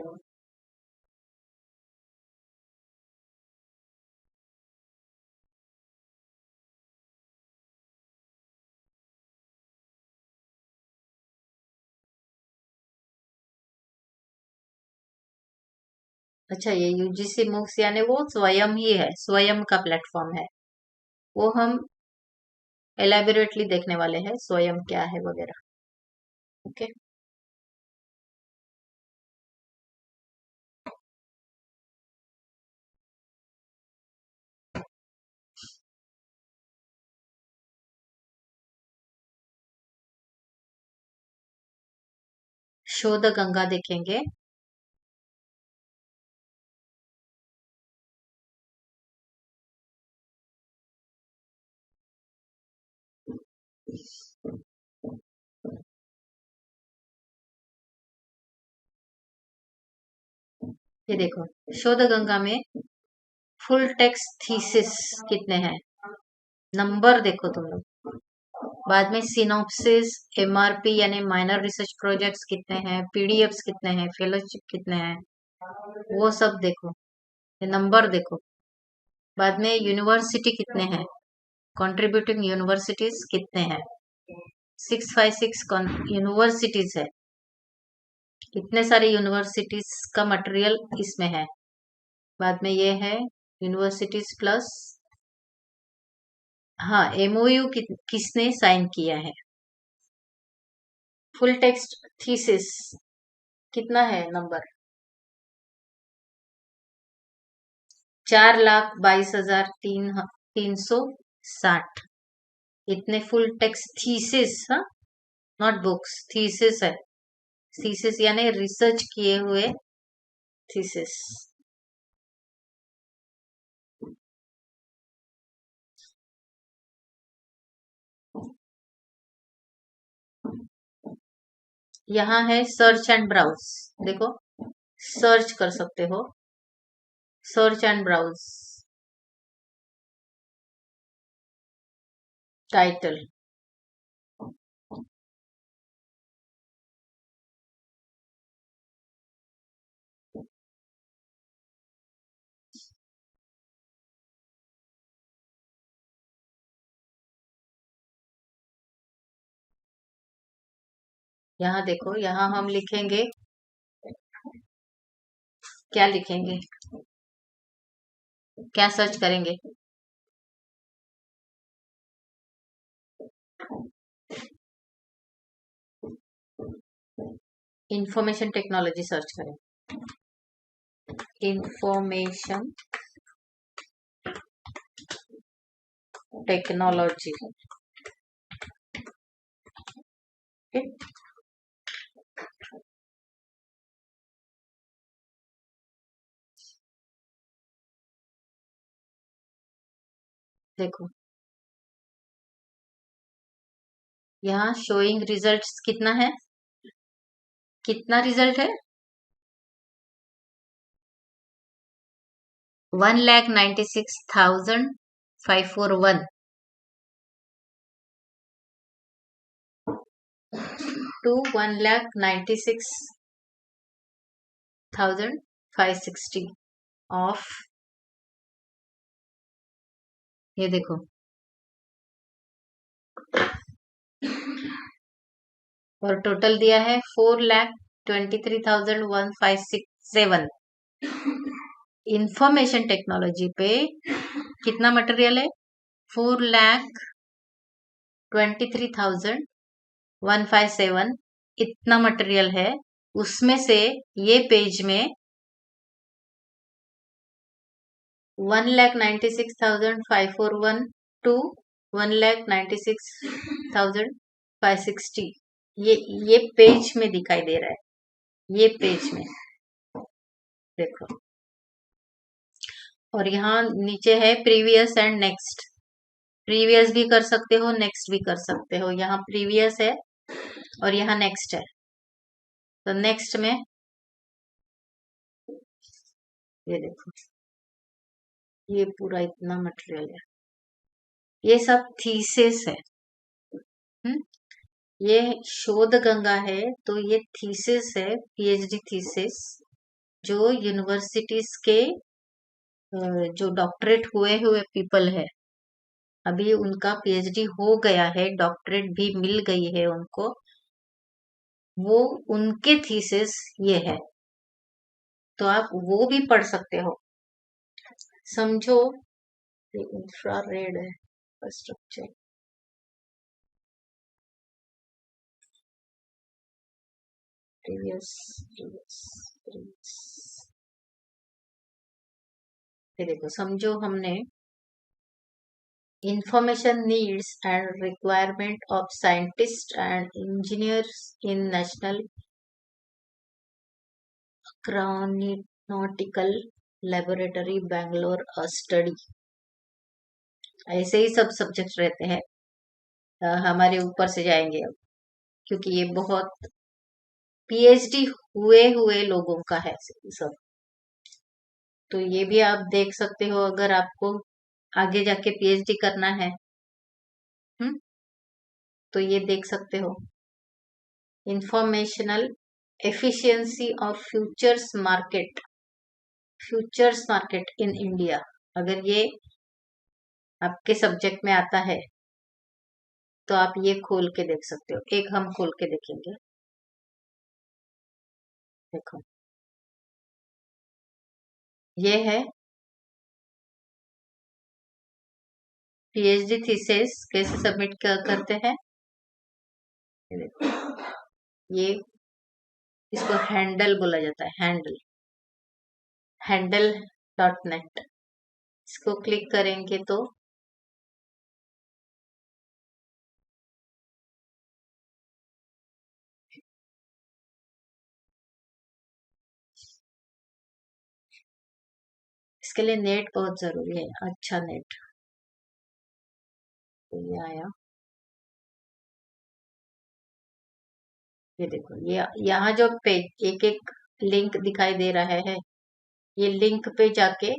अच्छा, ये यूजीसी मुक्स यानी वो स्वयं ही है, स्वयं का प्लेटफॉर्म है, वो हम एलेबोरेटली देखने वाले हैं स्वयं क्या है वगैरह। ओके, शोध गंगा देखेंगे। ये देखो, शोध गंगा में फुल टेक्स्ट थीसिस कितने हैं, नंबर देखो तुम लोग। बाद में सिनॉप्सिस, एमआरपी यानी माइनर रिसर्च प्रोजेक्ट्स कितने हैं, पीडीएफ्स कितने हैं, फेलोशिप कितने हैं, वो सब देखो, ये नंबर देखो। बाद में यूनिवर्सिटी कितने हैं, कंट्रीब्यूटिंग यूनिवर्सिटीज कितने हैं, 656 यूनिवर्सिटीज है। कितने सारे यूनिवर्सिटीज का मटेरियल इसमें है। बाद में ये है यूनिवर्सिटीज प्लस, हाँ, एमओयू किसने साइन किया है। फुल टेक्स्ट थीसिस कितना है नंबर, 4,22,360। इतने फुल टेक्स्ट थीसिस, हाँ, नॉट बुक्स, थीसिस है। थीसिस यानी रिसर्च किए हुए थीसिस। यहाँ है सर्च एंड ब्राउज, देखो सर्च कर सकते हो, सर्च एंड ब्राउज, टाइटल। यहाँ देखो, यहाँ हम लिखेंगे, क्या लिखेंगे, क्या सर्च करेंगे, इंफॉर्मेशन टेक्नोलॉजी सर्च करें, इंफॉर्मेशन टेक्नोलॉजी। देखो यहाँ शोइंग रिजल्ट्स कितना है, कितना रिजल्ट है, 1,96,541 to 1,96,560 ऑफ, ये देखो, और टोटल दिया है 4,23,157। इंफॉर्मेशन टेक्नोलॉजी पे कितना मटेरियल है, 4,23,157, इतना मटेरियल है। उसमें से ये पेज में 1,96,541 टू 1,96,560, ये पेज में दिखाई दे रहा है, ये पेज में देखो। और यहाँ नीचे है प्रीवियस एंड नेक्स्ट, प्रीवियस भी कर सकते हो, नेक्स्ट भी कर सकते हो। यहाँ प्रीवियस है और यहाँ नेक्स्ट है, तो नेक्स्ट में ये देखो, ये पूरा इतना मटेरियल है, ये सब थीसिस है। ये शोध गंगा है, तो ये थीसिस है, पीएचडी थीसिस, जो यूनिवर्सिटीज के जो डॉक्टरेट हुए हुए पीपल है, अभी उनका पीएचडी हो गया है, डॉक्टरेट भी मिल गई है उनको, वो उनके थीसिस ये है, तो आप वो भी पढ़ सकते हो। समझो, इंफ्रारेड है स्ट्रक्चर, प्रीवियस प्रीवियस प्रीवियस, ये देखो, समझो हमने information needs and requirement of scientists and engineers in national aeronautical laboratory Bangalore study. ऐसे ही सब सब्जेक्ट रहते हैं। हमारे ऊपर से जाएंगे अब, क्योंकि ये बहुत पीएचडी हुए हुए लोगों का है सब। तो ये भी आप देख सकते हो अगर आपको आगे जाके पीएचडी करना है। तो ये देख सकते हो। Informational efficiency of futures market in India, अगर ये आपके सब्जेक्ट में आता है तो आप ये खोल के देख सकते हो। एक हम खोल के देखेंगे। देखो, ये है पीएचडी थीसिस कैसे सबमिट करते हैं। ये देखो, ये इसको हैंडल बोला जाता है, हैंडल.net। इसको क्लिक करेंगे तो इसके लिए नेट बहुत जरूरी है, अच्छा नेट। तो ये आया, ये देखो, ये यहाँ जो पेज एक एक लिंक दिखाई दे रहा है, ये लिंक पे जाके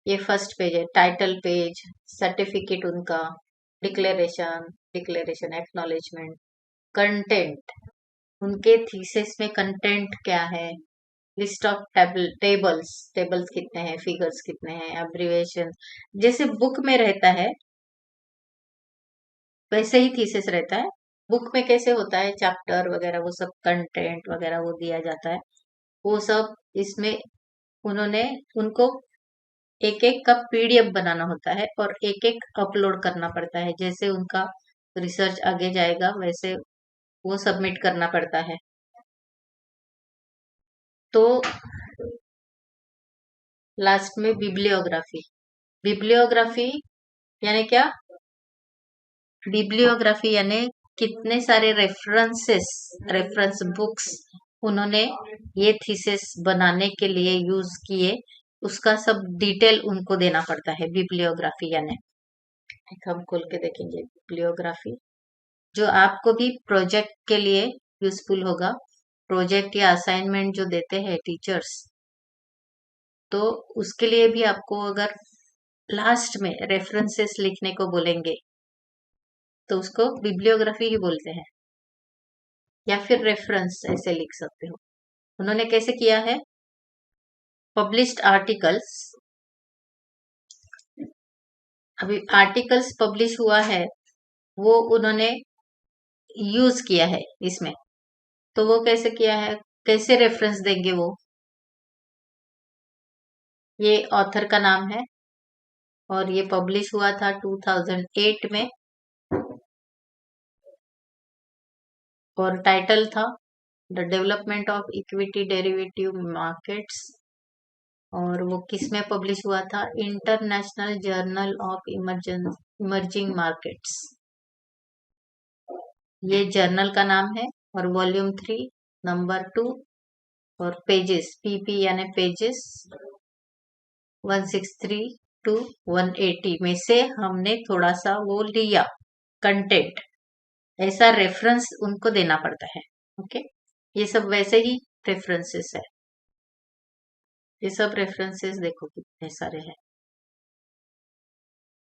ये फर्स्ट पेज है, टाइटल पेज, सर्टिफिकेट उनका, डिक्लेरेशन एक्नॉलेजमेंट, कंटेंट, उनके थीसिस में कंटेंट क्या है, लिस्ट ऑफ टेबल्स कितने हैं, फिगर्स कितने हैं, एब्रिविएशन जैसे बुक में रहता है वैसे ही थीसिस रहता है। बुक में कैसे होता है, चैप्टर वगैरह वो सब कंटेंट वगैरह वो दिया जाता है, वो सब इसमें उन्होंने उनको एक एक का पीडीएफ बनाना होता है और एक एक अपलोड करना पड़ता है। जैसे उनका रिसर्च आगे जाएगा वैसे वो सबमिट करना पड़ता है। तो लास्ट में बिब्लियोग्राफी यानी क्या, बिब्लियोग्राफी यानी कितने सारे रेफरेंस बुक्स उन्होंने ये थीसिस बनाने के लिए यूज किए, उसका सब डिटेल उनको देना पड़ता है बिब्लियोग्राफी यानी। हम खोल के देखेंगे बिब्लियोग्राफी, जो आपको भी प्रोजेक्ट के लिए यूजफुल होगा। प्रोजेक्ट या असाइनमेंट जो देते हैं टीचर्स, तो उसके लिए भी आपको अगर लास्ट में रेफरेंसेस लिखने को बोलेंगे तो उसको बिब्लियोग्राफी ही बोलते हैं, या फिर रेफरेंस ऐसे लिख सकते हो। उन्होंने कैसे किया है, पब्लिश्ड आर्टिकल्स, अभी आर्टिकल्स पब्लिश हुआ है वो उन्होंने यूज किया है इसमें। तो वो कैसे किया है, कैसे रेफरेंस देंगे वो, ये ऑथर का नाम है और ये पब्लिश हुआ था 2008 में, और टाइटल था the development of equity derivative markets, और वो किस में पब्लिश हुआ था, international journal of emerging markets, ये जर्नल का नाम है। और वॉल्यूम 3 नंबर 2, और पेजेस पीपी यानी पेजेस 163 टू 180 में से हमने थोड़ा सा वो लिया कंटेंट, ऐसा रेफरेंस उनको देना पड़ता है। ओके, ये सब वैसे ही रेफरेंसेस है, ये सब रेफरेंसेस देखो कितने सारे हैं,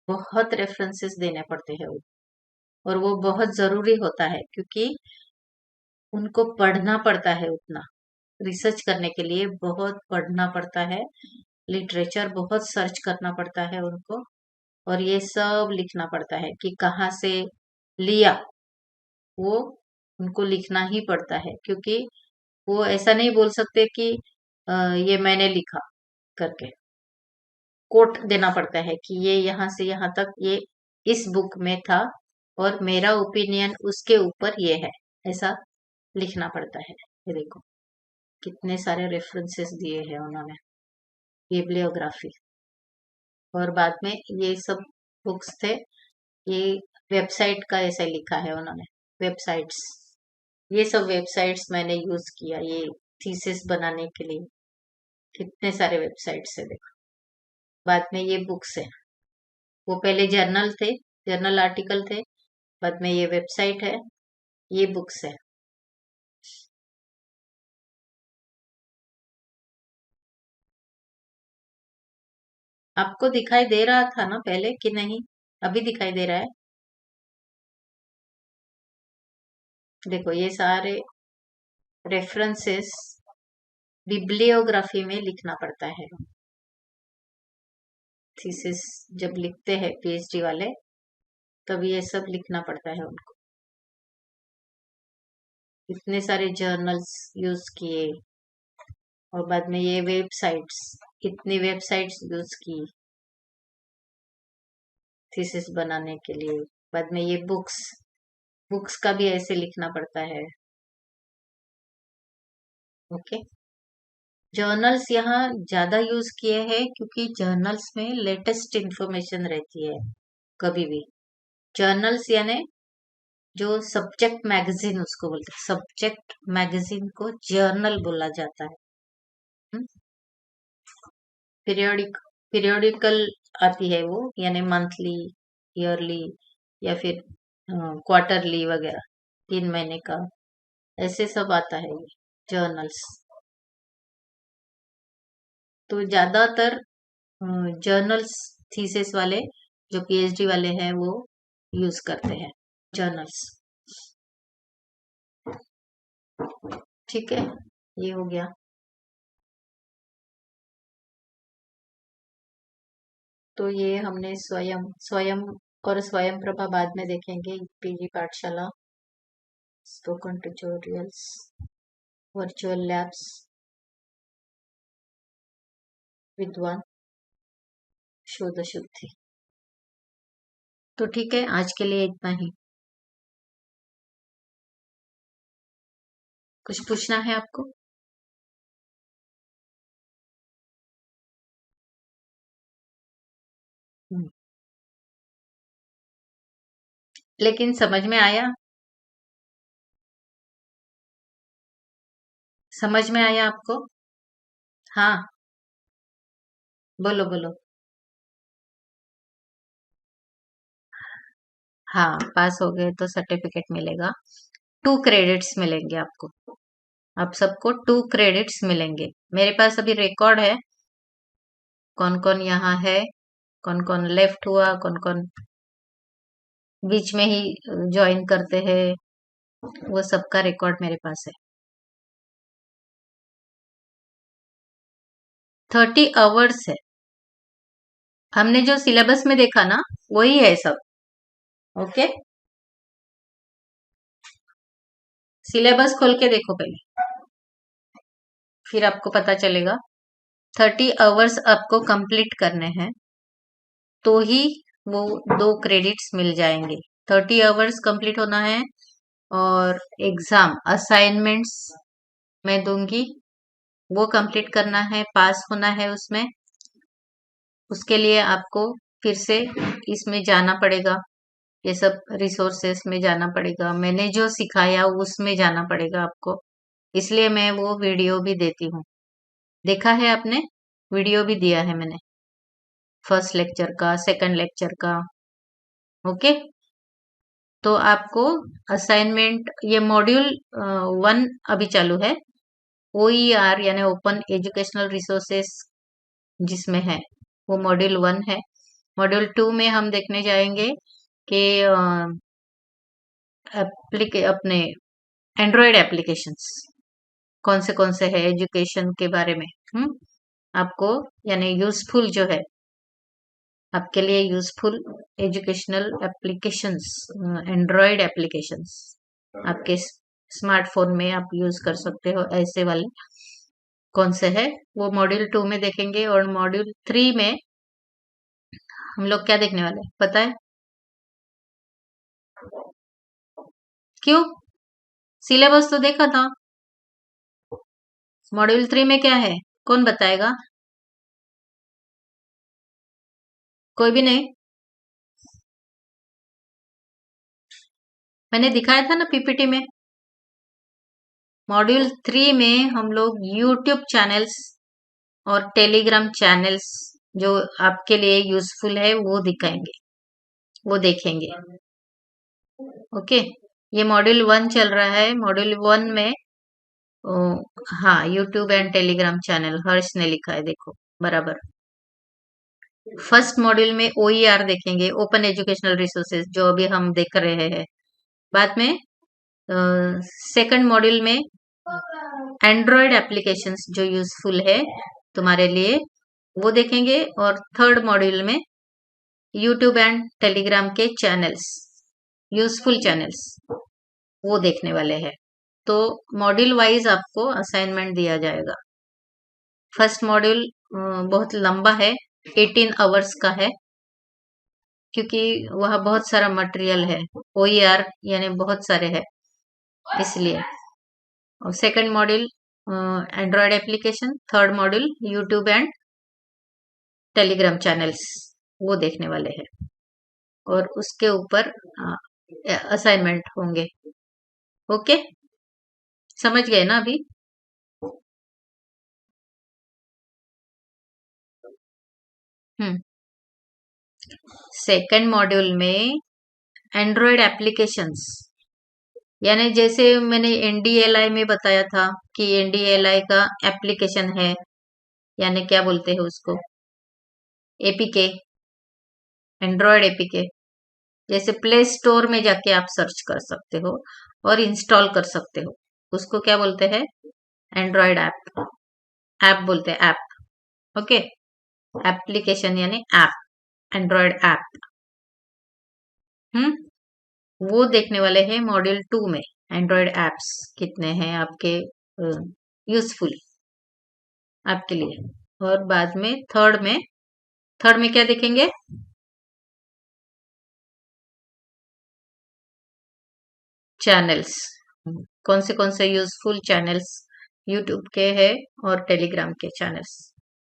बहुत रेफरेंसेस देने पड़ते हैं वो, और वो बहुत जरूरी होता है क्योंकि उनको पढ़ना पड़ता है उतना, रिसर्च करने के लिए बहुत पढ़ना पड़ता है, लिटरेचर बहुत सर्च करना पड़ता है उनको, और ये सब लिखना पड़ता है कि कहाँ से लिया, वो उनको लिखना ही पड़ता है, क्योंकि वो ऐसा नहीं बोल सकते कि ये मैंने लिखा करके, कोट देना पड़ता है कि ये यहाँ से यहाँ तक ये इस बुक में था और मेरा ओपिनियन उसके ऊपर ये है, ऐसा लिखना पड़ता है। ये देखो कितने सारे रेफरेंसेस दिए हैं उन्होंने, बिब्लियोग्राफी। और बाद में ये सब बुक्स थे, ये वेबसाइट का ऐसा लिखा है उन्होंने, वेबसाइट्स, ये सब वेबसाइट्स मैंने यूज किया ये थीसिस बनाने के लिए। कितने सारे वेबसाइट्स है देखो। बाद में ये बुक्स है, वो पहले जर्नल थे, जर्नल आर्टिकल थे, बाद में ये वेबसाइट है, ये बुक्स है। आपको दिखाई दे रहा था ना पहले कि नहीं? अभी दिखाई दे रहा है? देखो ये सारे रेफरेंसेस बिब्लियोग्राफी में लिखना पड़ता है। थीसिस जब लिखते हैं पीएचडी वाले, तब ये सब लिखना पड़ता है उनको। इतने सारे जर्नल्स यूज किए, और बाद में ये वेबसाइट्स, इतनी वेबसाइट्स यूज की थीसिस बनाने के लिए। बाद में ये बुक्स, बुक्स का भी ऐसे लिखना पड़ता है। ओके। जर्नल्स यहाँ ज्यादा यूज किए हैं क्योंकि जर्नल्स में लेटेस्ट इंफॉर्मेशन रहती है। कभी भी जर्नल्स यानी जो सब्जेक्ट मैगजीन उसको बोलते हैं, सब्जेक्ट मैगजीन को जर्नल बोला जाता है। पीरियोडिक, पीरियोडिकल आती है वो, यानी मंथली, ईयरली, या फिर क्वार्टरली वगैरह, 3 महीने का, ऐसे सब आता है ये जर्नल्स। तो ज्यादातर जर्नल्स थीसिस वाले, जो पीएचडी वाले हैं, वो यूज करते हैं जर्नल्स। ठीक है, ये हो गया। तो ये हमने स्वयं स्वयं और स्वयं प्रभा बाद में देखेंगे। पीजी पाठशाला, स्पोकन ट्यूटोरियल्स, वर्चुअल लैब्स, विद्वान, शोध शुद्धि। तो ठीक है, आज के लिए इतना ही। कुछ पूछना है आपको? हम्म, लेकिन समझ में आया? समझ में आया आपको? हाँ, बोलो बोलो। हाँ, पास हो गए तो सर्टिफिकेट मिलेगा, 2 क्रेडिट्स मिलेंगे आपको। आप सबको 2 क्रेडिट्स मिलेंगे। मेरे पास अभी रिकॉर्ड है, कौन कौन यहाँ है, कौन कौन लेफ्ट हुआ, कौन कौन बीच में ही ज्वाइन करते हैं, वो सबका रिकॉर्ड मेरे पास है। 30 आवर्स है। हमने जो सिलेबस में देखा ना, वही है सब। ओके, सिलेबस खोल के देखो पहले, फिर आपको पता चलेगा। 30 आवर्स आपको कंप्लीट करने हैं, तो ही वो 2 क्रेडिट्स मिल जाएंगे। 30 आवर्स कंप्लीट होना है, और एग्जाम असाइनमेंट्स मैं दूंगी, वो कंप्लीट करना है, पास होना है उसमें। उसके लिए आपको फिर से इसमें जाना पड़ेगा, ये सब रिसोर्सेस में जाना पड़ेगा, मैंने जो सिखाया उसमें जाना पड़ेगा आपको। इसलिए मैं वो वीडियो भी देती हूँ। देखा है आपने? वीडियो भी दिया है मैंने, फर्स्ट लेक्चर का, सेकंड लेक्चर का। ओके। तो आपको असाइनमेंट, ये मॉड्यूल 1 अभी चालू है, OER यानी ओपन एजुकेशनल रिसोर्सेस जिसमें है, वो मॉड्यूल 1 है। मॉड्यूल 2 में हम देखने जाएंगे कि अपने एंड्रॉयड एप्लीकेशंस कौन से है एजुकेशन के बारे में। हम्म आपको, यानी यूजफुल जो है, आपके लिए useful educational applications, Android applications आपके स्मार्टफोन में आप यूज कर सकते हो, ऐसे वाले कौन से है, वो मॉड्यूल 2 में देखेंगे। और मॉड्यूल 3 में हम लोग क्या देखने वाले हैं पता है? क्यों? सिलेबस तो देखा था। मॉड्यूल 3 में क्या है, कौन बताएगा? कोई भी नहीं? मैंने दिखाया था ना पीपीटी में। मॉड्यूल 3 में हम लोग यूट्यूब चैनल्स और टेलीग्राम चैनल्स जो आपके लिए यूजफुल है वो दिखाएंगे, वो देखेंगे। ओके, ये मॉड्यूल 1 चल रहा है। मॉड्यूल 1 में ओ, हाँ, यूट्यूब एंड टेलीग्राम चैनल हर्ष ने लिखा है, देखो बराबर। फर्स्ट मॉड्यूल में OER देखेंगे, ओपन एजुकेशनल रिसोर्सेज, जो अभी हम देख रहे हैं। बाद में सेकंड मॉड्यूल में एंड्रॉयड एप्लीकेशंस जो यूजफुल है तुम्हारे लिए, वो देखेंगे। और थर्ड मॉड्यूल में यूट्यूब एंड टेलीग्राम के चैनल्स, यूजफुल चैनल्स, वो देखने वाले हैं। तो मॉड्यूल वाइज आपको असाइनमेंट दिया जाएगा। फर्स्ट मॉड्यूल बहुत लंबा है, 18 आवर्स का है, क्योंकि वह बहुत सारा मटेरियल है। OER यानी बहुत सारे है, इसलिए। और second module Android application, third module YouTube and Telegram channels, वो देखने वाले हैं। और उसके ऊपर असाइनमेंट होंगे। ओके, समझ गए ना अभी? सेकंड मॉड्यूल में एंड्रॉयड एप्लीकेशंस, यानी जैसे मैंने NDLI में बताया था कि NDLI का एप्लीकेशन है, यानी क्या बोलते हैं उसको, APK, एंड्रॉयड APK। जैसे प्ले स्टोर में जाके आप सर्च कर सकते हो और इंस्टॉल कर सकते हो, उसको क्या बोलते हैं, एंड्रॉयड ऐप। ऐप बोलते हैं, ऐप। ओके, एप्लीकेशन यानी ऐप, एंड्रॉयड ऐप। वो देखने वाले हैं मॉड्यूल 2 में। एंड्रॉयड एप्स कितने हैं आपके यूजफुल आपके लिए। और बाद में थर्ड में क्या देखेंगे, चैनल्स, कौन से यूजफुल चैनल्स यूट्यूब के हैं और टेलीग्राम के चैनल्स,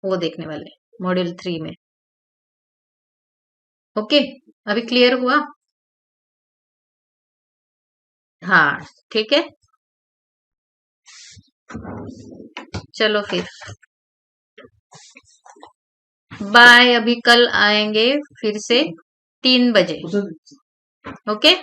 वो देखने वाले मॉड्यूल 3 में। ओके, अभी क्लियर हुआ? हाँ, ठीक है, चलो फिर बाय। अभी कल आएंगे फिर से 3 बजे। ओके।